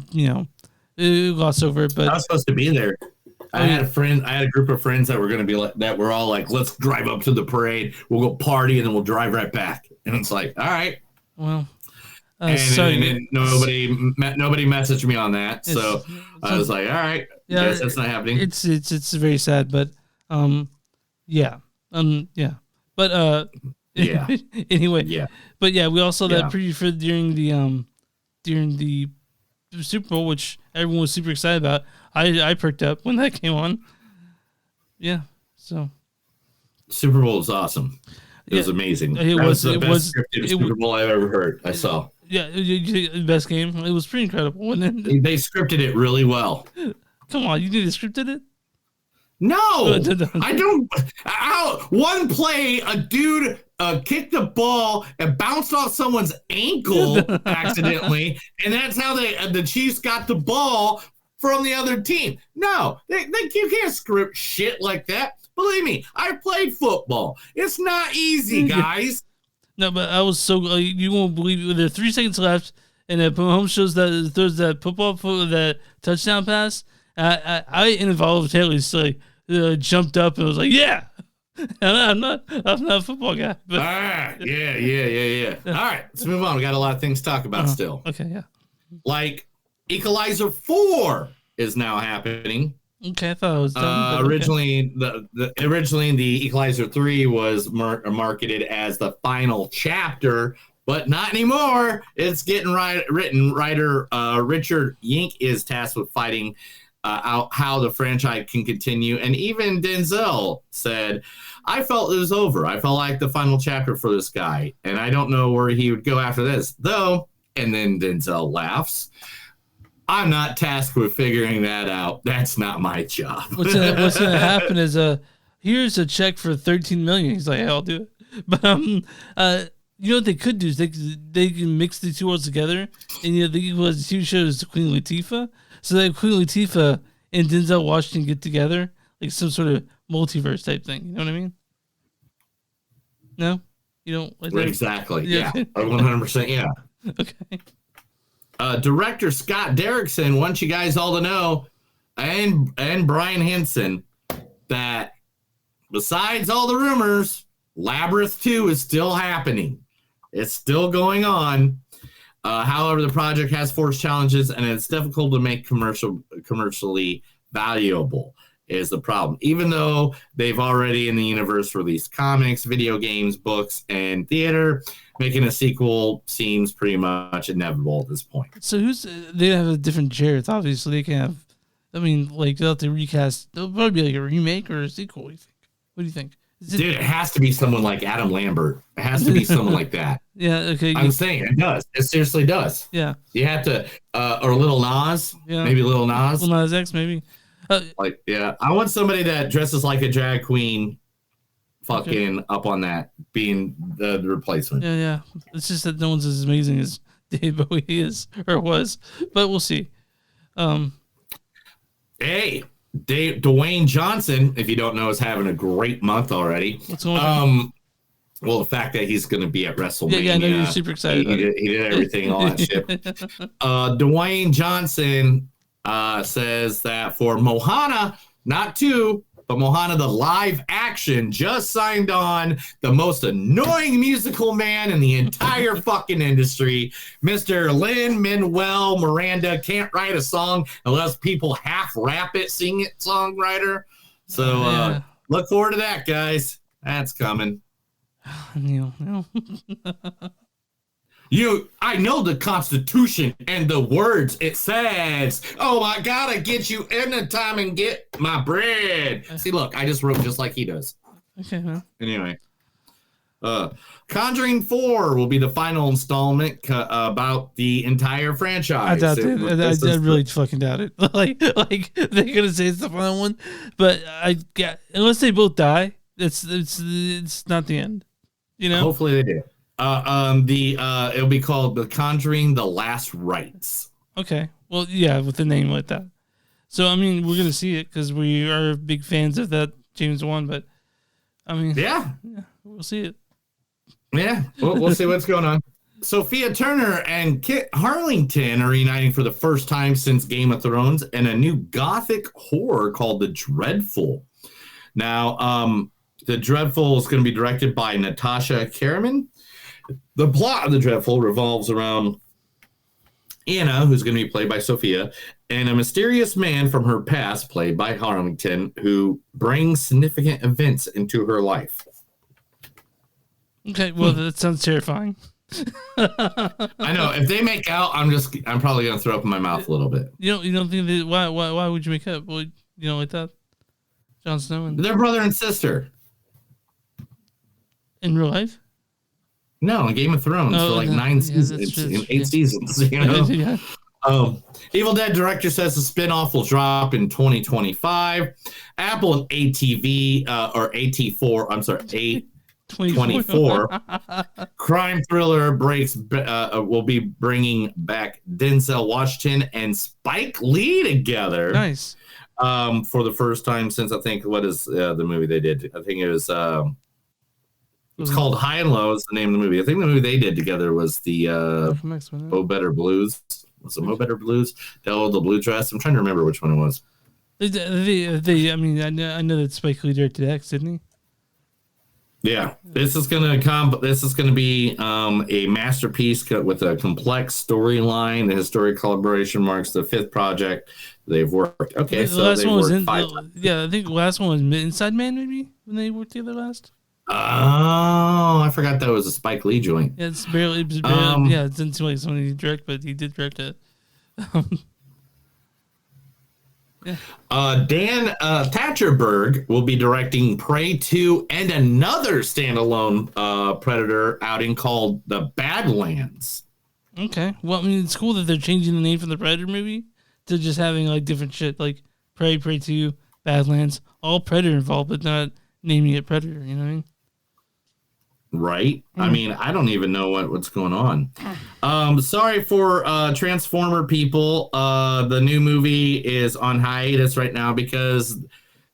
C: gloss over it, but
B: I was supposed to be there. I had a group of friends that were going to be that were all like, let's drive up to the parade. We'll go party and then we'll drive right back. And it's like, all right.
C: Well,
B: and nobody messaged me on that. So I was like, all right.
C: Yeah,
B: guess that's not happening.
C: It's very sad, but yeah. But
B: yeah.
C: Anyway,
B: yeah.
C: But yeah, we also saw that preview for during the Super Bowl, which everyone was super excited about. I perked up when that came on. Yeah. So
B: Super Bowl was awesome. It was amazing. It was the best scripted Super Bowl I've ever heard. I saw.
C: Yeah, the best game. It was pretty incredible, wasn't it?
B: They scripted it really well.
C: Come on, you did scripted it?
B: No, I don't. One play, a dude kicked the ball and bounced off someone's ankle accidentally, and that's how the Chiefs got the ball from the other team. No, you can't script shit like that. Believe me, I played football. It's not easy, guys.
C: No, but I was so you won't believe it. There are 3 seconds left, and then Mahomes throws that football that touchdown pass. I involuntarily jumped up and was like, "Yeah, I'm not a football guy." But
B: yeah. All right, let's move on. We got a lot of things to talk about still.
C: Okay, yeah.
B: Like Equalizer 4 is now happening.
C: Okay, I thought it was done.
B: Originally, the Equalizer 3 was marketed as the final chapter, but not anymore. It's getting written. Writer Richard Yink is tasked with fighting out how the franchise can continue, and even Denzel said, "I felt it was over. I felt like the final chapter for this guy, and I don't know where he would go after this, though." And then Denzel laughs. I'm not tasked with figuring that out. That's not my job.
C: What's gonna happen is here's a check for $13 million. He's like, hey, I'll do it. But you know what they could do is they can mix the two worlds together, and the TV show is Queen Latifah. So that Queen Latifah and Denzel Washington get together, like some sort of multiverse type thing. You know what I mean? No, you don't like that?
B: Exactly. Yeah, 100%. Yeah.
C: Okay.
B: Director Scott Derrickson wants you guys all to know, and Brian Henson, that besides all the rumors, Labyrinth 2 is still happening. It's still going on. However, the project has forced challenges, and it's difficult to make commercially valuable. Is the problem. Even though they've already in the universe released comics, video games, books, and theater, making a sequel seems pretty much inevitable at this point.
C: So they have a different Jareth, obviously. They can have, I mean, like, they'll have to recast. They'll probably be like a remake or a sequel, what do you think?
B: Dude, it has to be someone like Adam Lambert. It has to be someone like that.
C: Yeah, okay.
B: I'm saying it does. It seriously does.
C: Yeah.
B: You have to, or Lil Nas. Yeah. Maybe Lil Nas.
C: Lil Nas X, maybe.
B: I want somebody that dresses like a drag queen fucking up on that, being the replacement.
C: Yeah. It's just that no one's as amazing as Dave Bowie is or was, but we'll see.
B: Hey, Dwayne Johnson, if you don't know, is having a great month already.
C: What's going on?
B: Well, the fact that he's going to be at WrestleMania.
C: Yeah, I know you're super excited.
B: He did everything, all that shit. Dwayne Johnson says that for Moana, not 2, but Moana the live action, just signed on the most annoying musical man in the entire fucking industry. Mr. Lin-Manuel Miranda can't write a song unless people half rap it, sing it, songwriter. So look forward to that, guys. That's coming.
C: No.
B: I know the Constitution and the words it says. Oh, I gotta get you in the time and get my bread. See, look, I just wrote just like he does.
C: Okay, man.
B: Anyway, Conjuring 4 will be the final installment about the entire franchise.
C: I doubt it. I really fucking doubt it. like they're gonna say it's the final one, but unless they both die, it's not the end. You know.
B: Hopefully they do. It'll be called The Conjuring: The Last Rites.
C: Okay. Well, yeah, with the name like that. So I mean, we're gonna see it because we are big fans of that James Wan. But I mean,
B: yeah,
C: we'll see it.
B: Yeah, we'll see what's going on. Sophia Turner and Kit Harington are uniting for the first time since Game of Thrones in a new gothic horror called The Dreadful. Now, The Dreadful is going to be directed by Natasha Karaman. The plot of The Dreadful revolves around Anna, who's going to be played by Sophia, and a mysterious man from her past, played by Harrington, who brings significant events into her life.
C: Okay, well, that sounds terrifying.
B: I know. If they make out, I'm probably going to throw up in my mouth a little bit.
C: You don't think that? Why would you make out? Well, like that. Jon Snow and
B: they're brother and sister.
C: In real life?
B: No, in Game of Thrones for like 9 seasons, in 8 seasons. You know.
C: Yeah.
B: Evil Dead director says the spinoff will drop in 2025. Apple and ATV or AT4. I'm sorry, 824. Crime thriller will be bringing back Denzel Washington and Spike Lee together.
C: Nice.
B: For the first time since I think what is the movie they did? I think it was. It's called High and Low. Is the name of the movie. I think the movie they did together was the Mo Better Blues. Was it Mo Better Blues? Devil the Blue Dress. I'm trying to remember which one it was.
C: I mean, I know that Spike Lee directed X, didn't he?
B: Yeah, this is gonna be a masterpiece with a complex storyline. The historic collaboration marks the 5th project they've worked. Okay,
C: the last one was I think the last one was Inside Man, maybe when they worked together last.
B: Oh, I forgot that was a Spike Lee joint.
C: Yeah, it barely yeah, it didn't seem like something he direct, but he did direct it.
B: Dan Thatcherberg will be directing Prey 2 and another standalone Predator outing called The Badlands.
C: Okay. Well, I mean, it's cool that they're changing the name from the Predator movie to just having like different shit like Prey 2, Badlands, all Predator involved, but not naming it Predator, you know what I mean?
B: Right? I mean, I don't even know what's going on. Sorry for Transformer people. The new movie is on hiatus right now because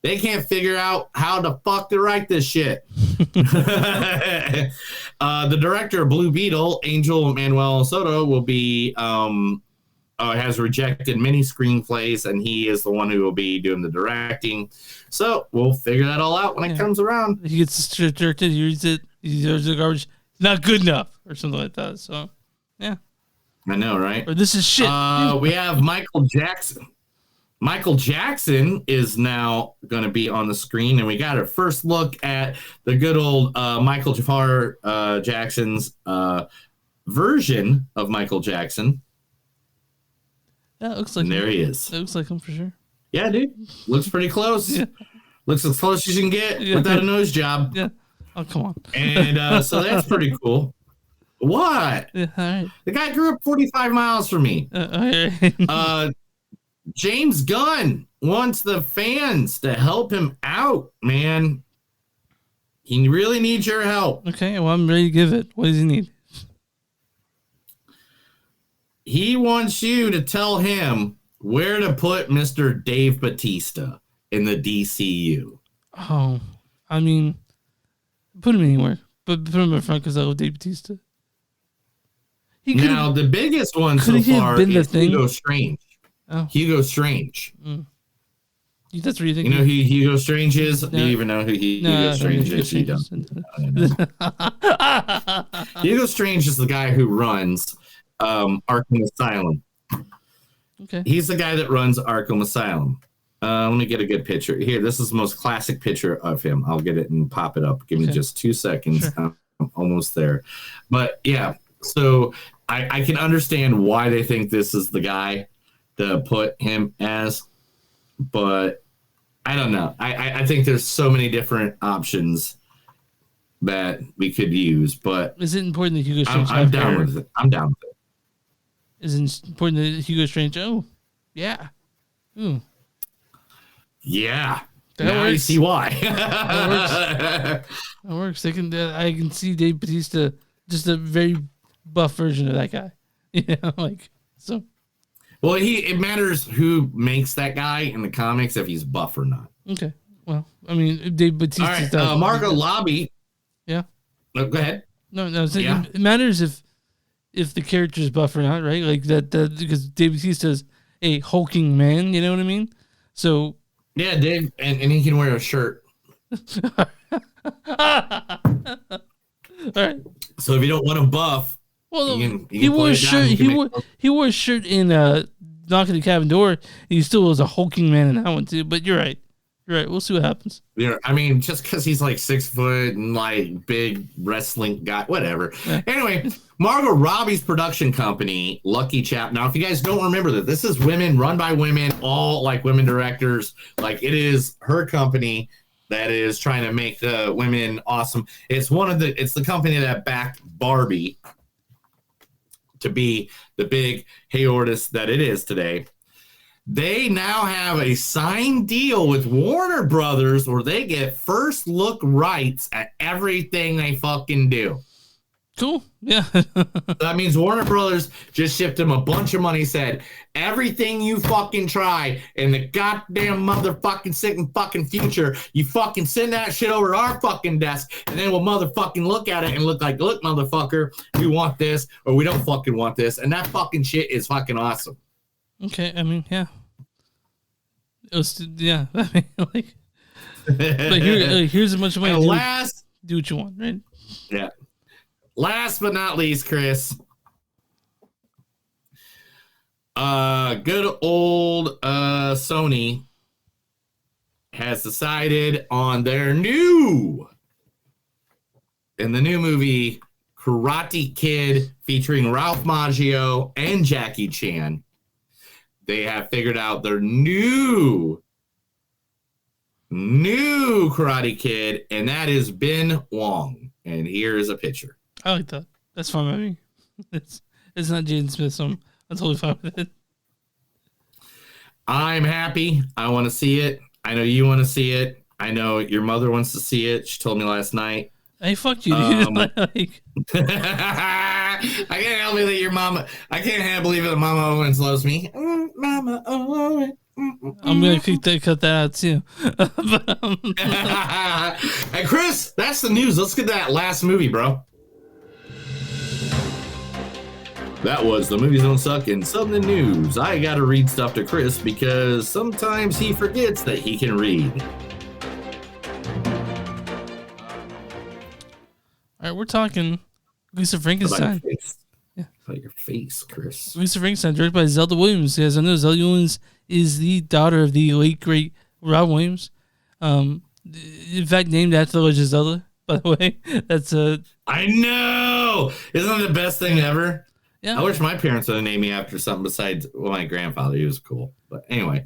B: they can't figure out how the fuck to write this shit. The director of Blue Beetle, Angel Manuel Soto, will be has rejected many screenplays, and he is the one who will be doing the directing. So we'll figure that all out when it comes around.
C: He gets directed, he reads it, he does the garbage. not good enough or something like that. So, yeah.
B: I know, right?
C: Or this is shit.
B: We have Michael Jackson. Michael Jackson is now going to be on the screen, and we got a first look at the good old Michael Jafar Jackson's version of Michael Jackson.
C: Yeah, it looks like
B: and there he is.
C: It looks like him for sure.
B: Yeah, dude. Looks pretty close.
C: Yeah.
B: Looks as close as you can get without a nose job.
C: Yeah. Oh, come on.
B: And so that's pretty cool. What?
C: Yeah, all right.
B: The guy grew up 45 miles from me. James Gunn wants the fans to help him out, man. He really needs your help.
C: Okay, well, I'm ready to give it. What does he need?
B: He wants you to tell him where to put Mr. Dave Bautista in the DCU.
C: Oh, I mean, put him anywhere. But put him in front because I love Dave Bautista.
B: Now, the biggest one so far is Hugo Strange.
C: Oh.
B: Hugo Strange.
C: That's what you think.
B: You know who Hugo Strange is? Do you even know who Hugo Strange is? You don't. Hugo Strange is the guy who runs Arkham Asylum.
C: Okay.
B: He's the guy that runs Arkham Asylum. Let me get a good picture. Here, this is the most classic picture of him. I'll get it and pop it up. Give me just 2 seconds. Sure. I'm almost there. But yeah, so I can understand why they think this is the guy to put him as, but I don't know. I think there's so many different options that we could use, but
C: is it important that Hugo Strange?
B: I'm down with it. I'm down with it.
C: Is it important that Hugo Strange? Oh, yeah. Ooh.
B: Yeah.
C: That
B: now
C: works.
B: You see why.
C: That works. I can see Dave Bautista, just a very buff version of that guy. So.
B: Well, it matters who makes that guy in the comics if he's buff or not.
C: Okay. Well, I mean, Dave Bautista.
B: All right, Margot Robbie.
C: Yeah.
B: No, go ahead.
C: No. It matters if the character's buff or not, right? Like that because Dave Bautista's a hulking man. You know what I mean? So.
B: Yeah, Dave, and he can wear a shirt.
C: All right.
B: So if you don't want him buff,
C: well,
B: he wore a shirt.
C: He wore a shirt in Knock at the Cabin Door. He still was a hulking man in that one too. But you're right. We'll see what happens.
B: Yeah, I mean, just because he's like 6 foot and like big wrestling guy, whatever. Yeah. Anyway, Margot Robbie's production company, Lucky Chap. Now, if you guys don't remember that, this is women, run by women, all like women directors. Like it is her company that is trying to make the women awesome. It's the company that backed Barbie to be the big aorist that it is today. They now have a signed deal with Warner Brothers where they get first look rights at everything they fucking do.
C: Cool. Yeah.
B: That means Warner Brothers just shipped him a bunch of money, said, everything you fucking try in the goddamn motherfucking sick and fucking future, you fucking send that shit over to our fucking desk, and then we'll motherfucking look at it and look, motherfucker, we want this or we don't fucking want this. And that fucking shit is fucking awesome.
C: Okay, I mean, yeah. It was, yeah. I mean, like here's a bunch of money. Do what you want, right?
B: Yeah. Last but not least, Chris. Good old Sony has decided on their new movie Karate Kid featuring Ralph Macchio and Jackie Chan. They have figured out their new Karate Kid, and that is Ben Wong. And here is a picture.
C: I like that. That's fine by me. It's not Jaden Smith, so I'm totally fine with it.
B: I'm happy. I want to see it. I know you want to see it. I know your mother wants to see it. She told me last night.
C: Hey, fuck you, dude.
B: I can't help it that your mama. I can't believe that Mama Owens loves me. Mama Owens.
C: I'm gonna cut that out too.
B: Hey, Chris, that's the news. Let's get that last movie, bro. That was The Movies Don't Suck and Something News. I gotta read stuff to Chris because sometimes he forgets that he can read.
C: All right, we're talking Lisa Frankenstein.
B: Yeah. About your face, Chris.
C: Lisa Frankenstein, directed by Zelda Williams. As I know, Zelda Williams is the daughter of the late great Rob Williams. In fact, named after the Legend of Zelda. By the way, that's
B: I know. Isn't that the best thing ever?
C: Yeah.
B: I wish my parents would have named me after something besides my grandfather. He was cool. But anyway.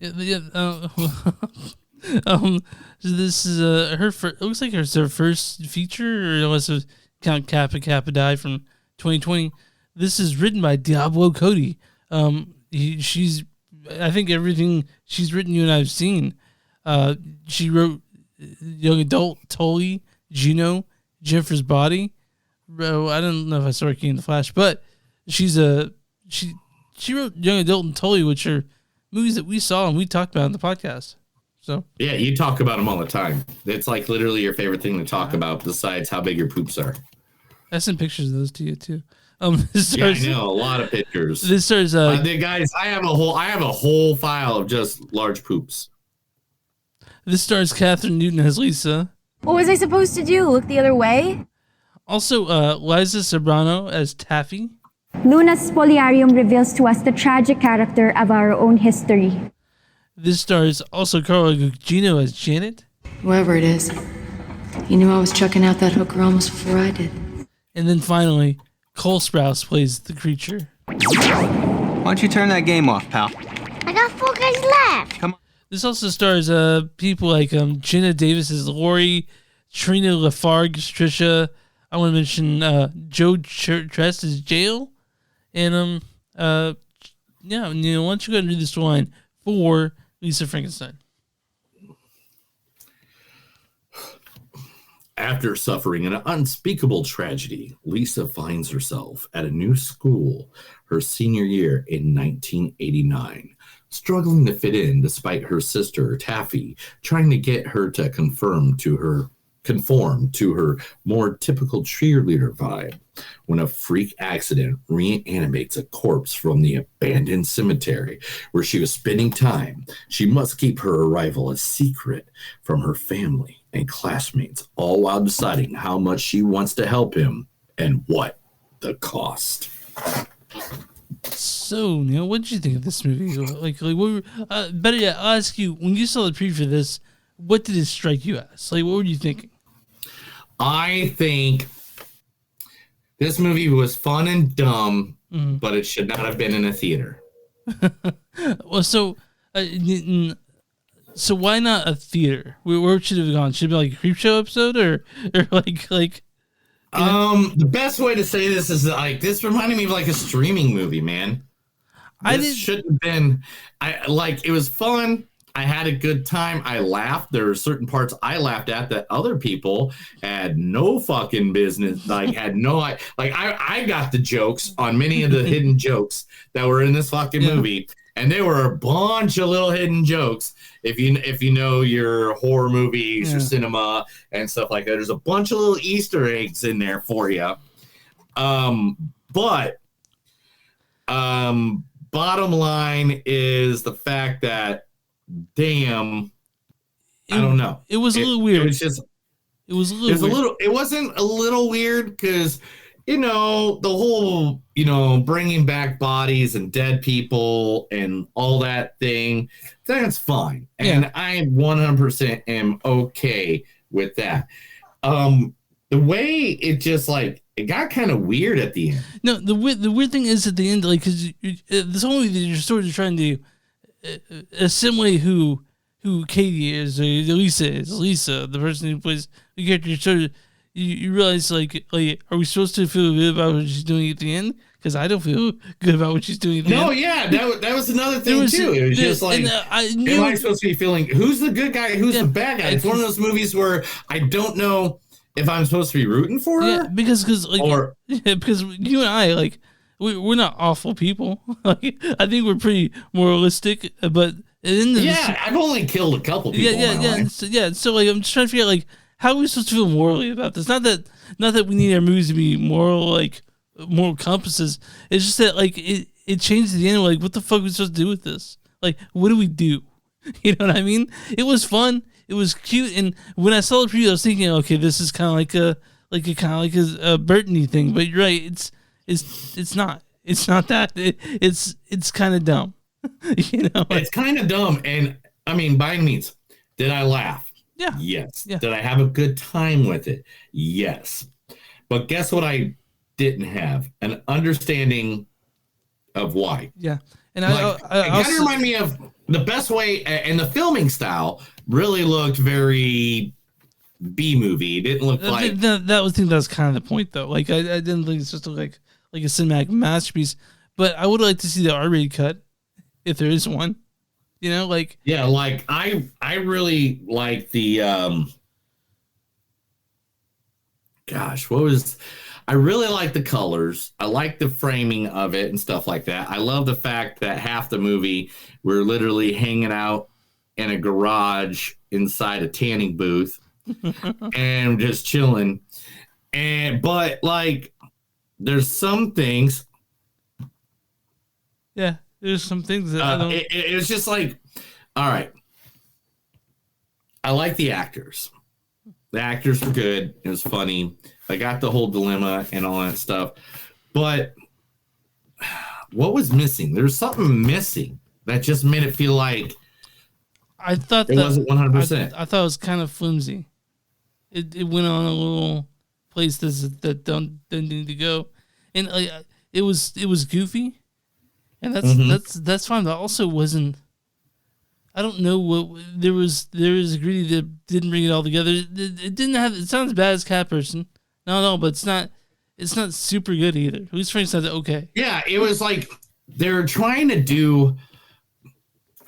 C: This is her. It looks like it's her first feature, or unless it Count Kappa Kappa Die from 2020. This is written by Diablo Cody. She's, I think everything she's written, you and I've seen. She wrote Young Adult, Tully, Gino, Jennifer's Body. Bro, I don't know if I saw her in the Flash, but she wrote Young Adult and Tully, which are movies that we saw and we talked about on the podcast. So
B: yeah, you talk about them all the time. It's like literally your favorite thing to talk about, besides how big your poops are.
C: I sent pictures of those to you too.
B: Yeah, I know, a lot of pictures.
C: This stars
B: guys. I have a whole file of just large poops.
C: This stars Catherine Newton as Lisa.
D: What was I supposed to do? Look the other way?
C: Also, Liza Sobrano as Taffy.
D: Luna's spoliarium reveals to us the tragic character of our own history.
C: This stars also Carla Gugino as Janet.
N: Whoever it is, he knew I was chucking out that hooker almost before I did.
C: And then finally, Cole Sprouse plays the creature.
O: Why don't you turn that game off, pal?
P: I got 4 guys left.
O: Come on.
C: This also stars people like Jenna Davis as Lori, Trina Lafargue as Trisha. I want to mention Joe Trest as Jail. And yeah, Neil, why don't you go ahead and read this line for Lisa Frankenstein?
B: After suffering an unspeakable tragedy, Lisa finds herself at a new school her senior year in 1989, struggling to fit in despite her sister, Taffy, trying to get her to conform to her more typical cheerleader vibe. When a freak accident reanimates a corpse from the abandoned cemetery where she was spending time, she must keep her arrival a secret from her family and classmates, all while deciding how much she wants to help him and what the cost.
C: So, Neil, what did you think of this movie? Better yet, I'll ask you, when you saw the preview for this, what did it strike you as? Like, what were you thinking?
B: I think this movie was fun and dumb, but it should not have been in a theater.
C: Well, so why not a theater? Where should it have gone? Should it be like a creep show episode, or like?
B: The best way to say this is like this reminded me of like a streaming movie, man. Shouldn't have been. It was fun. I had a good time. I laughed. There were certain parts I laughed at that other people had no fucking business. I got the jokes on many of the hidden jokes that were in this fucking movie, and there were a bunch of little hidden jokes. If you know your horror movies, your cinema and stuff like that, there's a bunch of little Easter eggs in there for you. But bottom line is the fact that, damn, I don't know.
C: It was a little weird.
B: It wasn't a little weird because, the whole, bringing back bodies and dead people and all that thing, that's fine. And I 100% am okay with that. The way it just it got kind of weird at the end.
C: No, the weird thing is at the end, because this whole movie you're sort of trying to assimilate who Katie is, or Lisa, the person who plays the character. Sort of, you realize are we supposed to feel good about what she's doing at the end? Because I don't feel good about what she's doing at the end.
B: No, yeah, that was another thing too. It was just am I supposed to be feeling who's the good guy, who's the bad guy? It's one of those movies where I don't know if I'm supposed to be rooting for her.
C: Yeah, because you and I we're not awful people. I think we're pretty moralistic, but
B: I've only killed a couple people.
C: So I'm just trying to figure out how are we supposed to feel morally about this? Not that we need our movies to be moral compasses. It's just that it changed at the end. What the fuck are we supposed to do with this? What do we do? You know what I mean? It was fun. It was cute. And when I saw the preview, I was thinking, okay, this is kind of like a kind of like a Burton-y thing. But you're right, it's not. It's not that. It's kind of dumb.
B: It's kind of dumb, and I mean, by any means, did I laugh?
C: Yeah.
B: Yes.
C: Yeah.
B: Did I have a good time with it? Yes. But guess what? I didn't have an understanding of why.
C: Yeah, and
B: it kind of remind me of the best way, and the filming style really looked very B movie. It didn't look like
C: that was kind of the point, though. Like I didn't think it's just like a cinematic masterpiece, but I would like to see the R-rated cut if there is one. Like
B: I really like the I really like the colors. I like the framing of it and stuff like that. I love the fact that half the movie we're literally hanging out in a garage inside a tanning booth and just chilling. But like there's some things.
C: Yeah, there's some things that I don't.
B: It was just like, all right. I like the actors. The actors were good. It was funny. I got the whole dilemma and all that stuff. But what was missing? There was something missing that just made it feel like
C: I thought
B: it wasn't 100%.
C: I thought it was kind of flimsy. It went on a little place that didn't need to go, and it was goofy, and that's fine. But also wasn't. I don't know what there was a greedy that didn't bring it all together. It didn't have. It's not as bad as Cat Person. No, but it's not super good either. Who's Frankenstein's okay?
B: Yeah, it was like they're trying to do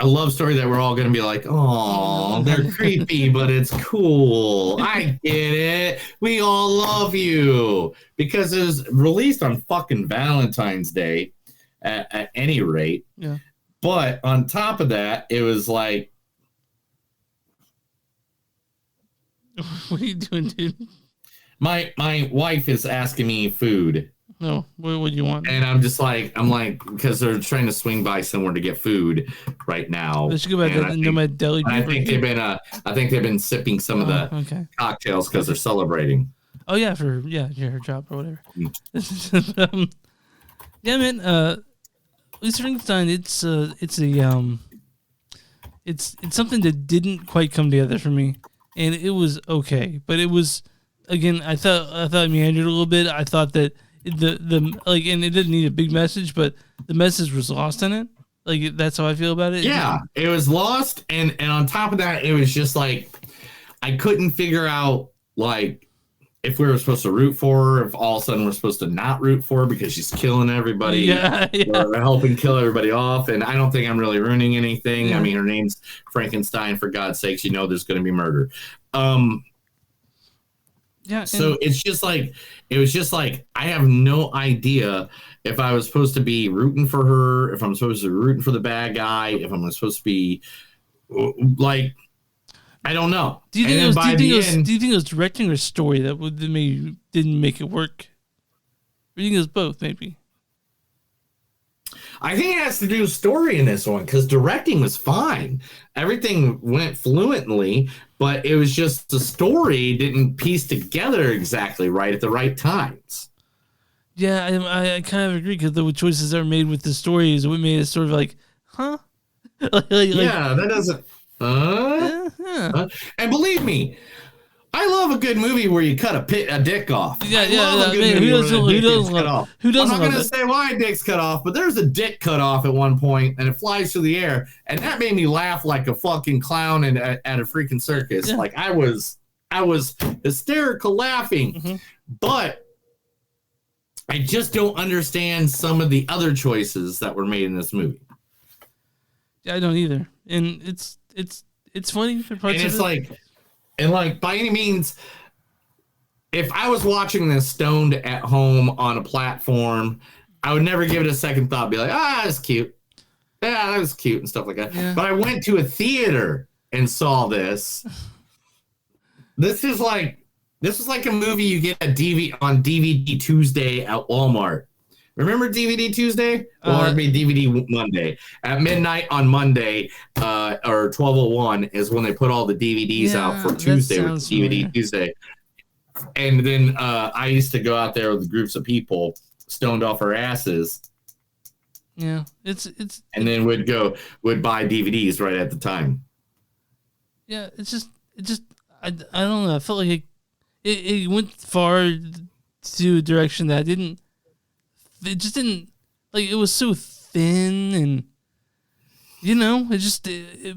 B: a love story that we're all going to be like, oh, they're creepy, but it's cool. I get it. We all love you. Because it was released on fucking Valentine's Day at any rate.
C: Yeah.
B: But on top of that, it was like...
C: What are you doing, dude?
B: My wife is asking me food.
C: No, what do you want?
B: And I'm like, because they're trying to swing by somewhere to get food right now.
C: Let's go back to Nomad Deli.
B: I think they've been sipping some of the cocktails because they're celebrating.
C: Oh yeah, her job or whatever. Yeah, man. Lisa Frankenstein. It's something that didn't quite come together for me, and it was okay, but it was again. I thought it meandered a little bit. I thought that. And it didn't need a big message, but the message was lost in it. Like that's how I feel about it.
B: Yeah, it was lost, and on top of that, it was just like I couldn't figure out like if we were supposed to root for her, if all of a sudden we're supposed to not root for her because she's killing everybody, or helping kill everybody off. And I don't think I'm really ruining anything. I mean, her name's Frankenstein. For God's sakes, there's going to be murder. So it's just like it was just like I have no idea if I was supposed to be rooting for her, if I'm supposed to be rooting for the bad guy, if I'm supposed to be like I don't know.
C: Do you think it was directing or story that didn't make it work? Or do you think it was both? Maybe.
B: I think it has to do with story in this one because directing was fine. Everything went fluently, but it was just the story didn't piece together exactly right at the right times.
C: Yeah, I kind of agree because the choices that were made with the story is what made it sort of like, huh?
B: That doesn't. And believe me, I love a good movie where you cut a dick off.
C: Yeah.
B: Who doesn't love? I'm not going to say why a dick's cut off, but there's a dick cut off at one point, and it flies through the air, and that made me laugh like a fucking clown at a freaking circus. Yeah. Like I was hysterical laughing, but I just don't understand some of the other choices that were made in this movie.
C: Yeah, I don't either, and it's funny for parts of it.
B: And by any means, if I was watching this stoned at home on a platform, I would never give it a second thought. Be like, that's cute. Yeah, that was cute and stuff like that. Yeah. But I went to a theater and saw this. This was like a movie you get on DVD Tuesday at Walmart. Remember DVD Tuesday? Or it'd be DVD Monday. At midnight on Monday, or 12:01 is when they put all the DVDs out for Tuesday with DVD Tuesday. And then I used to go out there with groups of people stoned off our asses.
C: Yeah, it's
B: and then would buy DVDs right at the time.
C: Yeah, I don't know. I felt like it went far to a direction that it just didn't, like, it was so thin and, you know,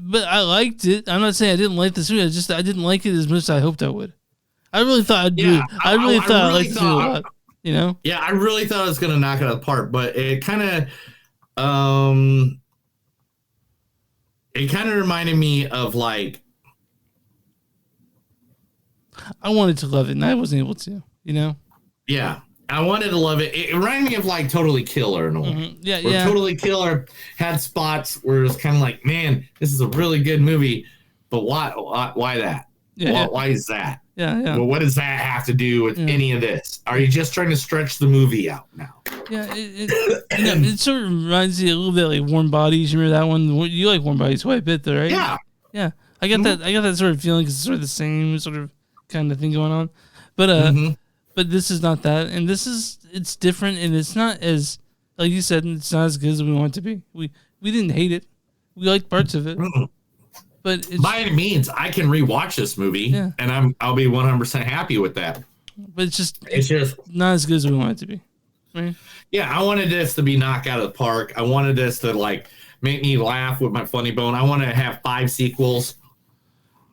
C: but I liked it. I'm not saying I didn't like this movie. I didn't like it as much as I hoped I would. I really thought I'd do. I really thought I liked it a lot. You know? Yeah,
B: I really thought it was gonna knock it out of the park, but it kind of reminded me of, like,
C: I wanted to love it and I wasn't able to, you know?
B: Yeah. I wanted to love it. It reminded me of, like, Totally Killer in a way.
C: Mm-hmm. Yeah,
B: where
C: yeah.
B: Totally Killer had spots where it was kind of like, man, this is a really good movie, but why that?
C: Yeah,
B: why is that?
C: Yeah, yeah.
B: Well, what does that have to do with any of this? Are you just trying to stretch the movie out now?
C: Yeah, it sort of reminds you a little bit like Warm Bodies. You remember that one? You like Warm Bodies quite a bit, though, right?
B: Yeah.
C: Yeah. I got that sort of feeling because it's sort of the same sort of kind of thing going on. But but this is not that, and it's different, and it's not as, like you said, it's not as good as we want it to be. We didn't hate it. We liked parts of it. But
B: by any means, I can rewatch this movie, and I'll be 100% happy with that.
C: But it's just not as good as we want it to be. Right?
B: Yeah, I wanted this to be knocked out of the park. I wanted this to, like, make me laugh with my funny bone. I want to have 5 sequels.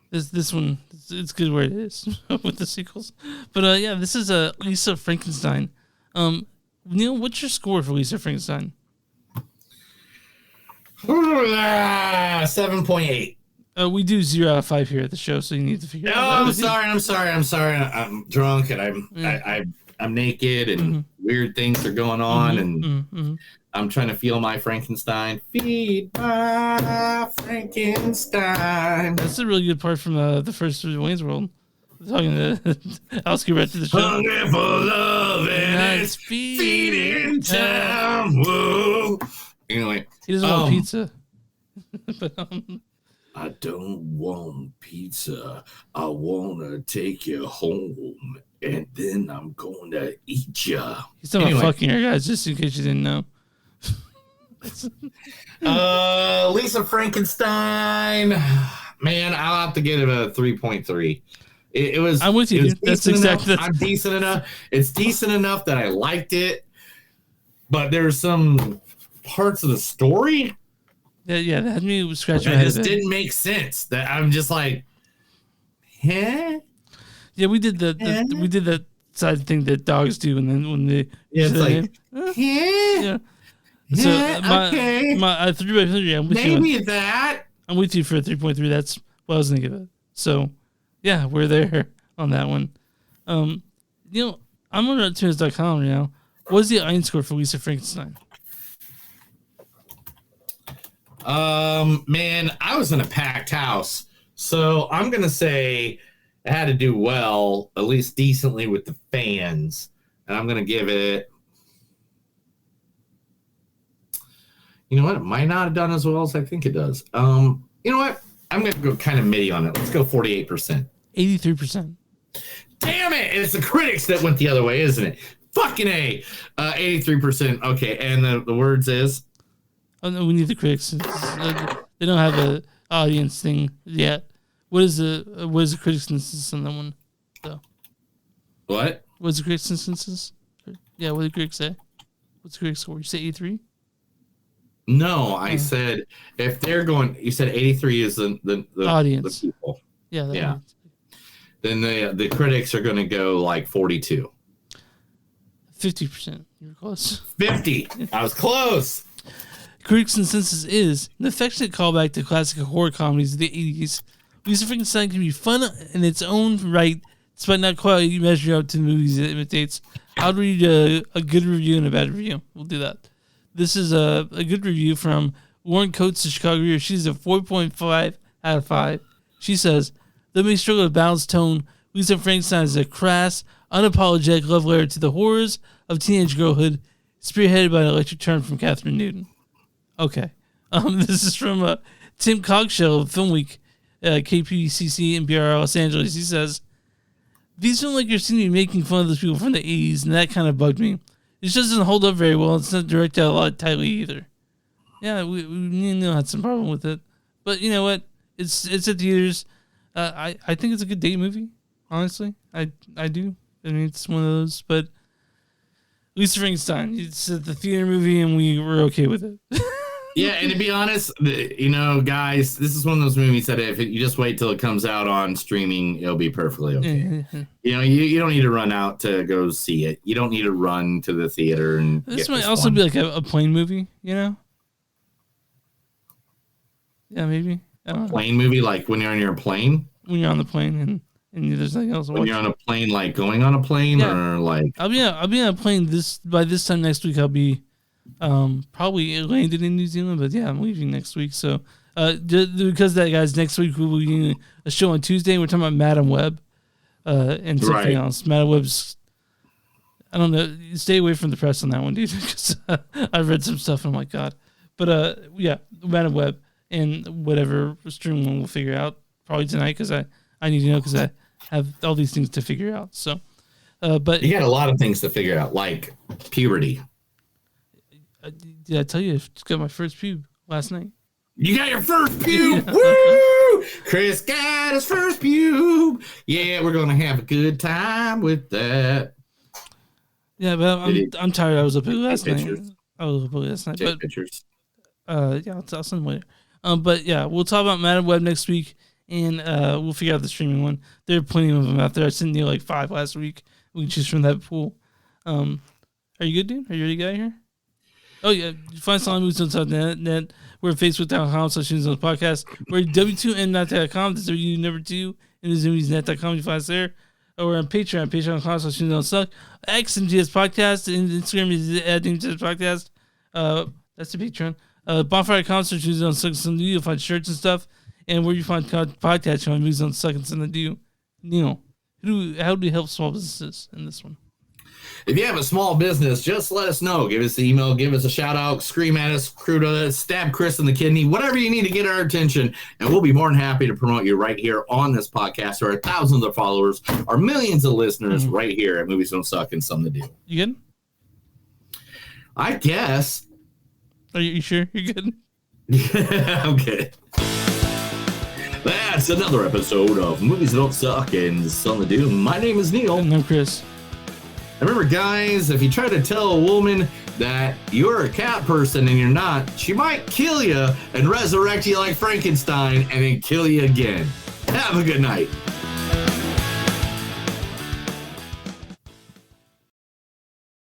C: This one, it's good where it is with the sequels. But yeah, this is Lisa Frankenstein. Neil, what's your score for Lisa Frankenstein?
B: 7.8.
C: We do 0 out of 5 here at the show, so you need to figure it out.
B: I'm sorry. I'm drunk and I'm naked and weird things are going on and I'm trying to feel my Frankenstein. Feed my Frankenstein.
C: That's a really good part from the first Wayne's World. Talking to I'll skip right to the show.
B: Hungry for love and it's feeding time. Whoa. Anyway,
C: he doesn't want pizza. But
B: I don't want pizza. I want to take you home, and then I'm going to eat you.
C: He's talking about fucking her, guys, just in case you didn't know.
B: Lisa Frankenstein. Man, I'll have to give it a 3.3. It was.
C: I'm with you, dude. That's exactly.
B: I'm decent enough. It's decent enough that I liked it, but there's some parts of the story.
C: Yeah, that had me scratching
B: my
C: head.
B: It just didn't make sense. That I'm just like, huh?
C: Yeah, we did that side thing that dogs do, and then when they
B: it's like,
C: yeah. So
B: okay,
C: my 3/3. I'm with
B: maybe
C: you.
B: That
C: I'm with you for a 3.3. That's what I was gonna give it. So, yeah, we're there on that one. I'm on RottenTomatoes.com right now. What's the audience score for Lisa Frankenstein?
B: Man, I was in a packed house, so I'm gonna say it had to do well, at least decently with the fans, and I'm gonna give it. You know what? It might not have done as well as I think it does. You know what? I'm gonna go kind of midi on it. Let's go 48%.
C: 83%.
B: Damn it! It's the critics that went the other way, isn't it? Fucking A. 83%. Okay, and the words is.
C: Oh no, we need the critics. They don't have a audience thing yet. What is the critics' consensus on that one, though?
B: What?
C: What's the critics' consensus? Yeah, what did the critics say? What's the critics' score? You say 83?
B: No, I said if they're going. You said 83 is the
C: audience.
B: The people.
C: Yeah.
B: Audience. Then the critics are going to go like 42.
C: 50%. You were close.
B: 50. I was close.
C: Critics' consensus is an affectionate callback to classic horror comedies of the 80s. Lisa Frankenstein can be fun in its own right, despite not quite measuring up to the movies it imitates. I'll read a good review and a bad review. We'll do that. This is a good review from Lauren Coates of Chicago Reader. She's a 4.5 out of 5. She says, though may struggle with balanced tone, Lisa Frankenstein is a crass, unapologetic love letter to the horrors of teenage girlhood, spearheaded by an electric turn from Catherine Newton. Okay. This is from Tim Cogshell of Film Week, KPCC, NPR, Los Angeles. He says, these don't like you're seeing me making fun of those people from the 80s, and that kind of bugged me. It just doesn't hold up very well. It's not directed a lot tightly either. Yeah, we had some problem with it, but you know what? It's at theaters. I think it's a good date movie. Honestly, I do. I mean, it's one of those. But Lisa Frankenstein, it's at the theater movie, and we were okay with it.
B: Yeah, and to be honest, you know, guys, this is one of those movies that if you just wait till it comes out on streaming, it'll be perfectly okay.
C: Yeah.
B: You know, you don't need to run out to go see it. You don't need to run to the theater and.
C: This might also be like a plane movie, you know? Yeah, maybe. I don't know.
B: Plane movie, like when you're on your plane?
C: When you're on the plane and there's nothing else to watch.
B: When you're on a plane, like going on a plane, or like.
C: I'll be on a plane by this time next week. I'll be probably landed in New Zealand, but yeah, I'm leaving next week. So because of that, guys, next week we'll be doing a show on Tuesday. We're talking about Madam Web and something else. Madam Web's, I don't know, stay away from the press on that one, dude, because I've read some stuff and I'm like, God. But yeah, Madam Web and whatever stream one we'll figure out probably tonight, because I need to know, because I have all these things to figure out. So, but
B: you got a lot of things to figure out, like puberty.
C: Did I tell you I just got my first pube last night?
B: You got your first pube! Woo! Chris got his first pube. Yeah, we're gonna have a good time with that.
C: Yeah, but I'm tired. I was up last night. I was up last night.
B: Take pictures.
C: Yeah, I'll send them later. But yeah, we'll talk about Madam Web next week, and we'll figure out the streaming one. There are plenty of them out there. I sent you like 5 last week. We can choose from that pool. Are you good, dude? Are you ready to get out of here? Oh, yeah. Find us on moviesdon'tsuck.net. We're at facebook.com/podcast. We're at w2m.com. That's W2 and moviesnet.com. You find us there. Or we're on Patreon, patreon.com/moviesdon'tsuck. X and GS Podcast. And Instagram is at GS Podcast. That's the Patreon. Bonfire.com/moviesdon'tsuck. You'll find shirts and stuff. And where you find podcasts, you find Movies Don't Suck and something to do. Neil, how do you help small businesses in this one?
B: If you have a small business, just let us know. Give us the email, give us a shout out, scream at us, crude us, stab Chris in the kidney, whatever you need to get our attention. And we'll be more than happy to promote you right here on this podcast. Our thousands of followers, our millions of listeners right here at Movies Don't Suck and Something to Do.
C: You good?
B: I guess.
C: Are you sure you're good?
B: I'm good. That's another episode of Movies Don't Suck and Something to Do. My name is Neil.
C: And I'm Chris.
B: Remember, guys, if you try to tell a woman that you're a cat person and you're not, she might kill you and resurrect you like Frankenstein and then kill you again. Have a good night.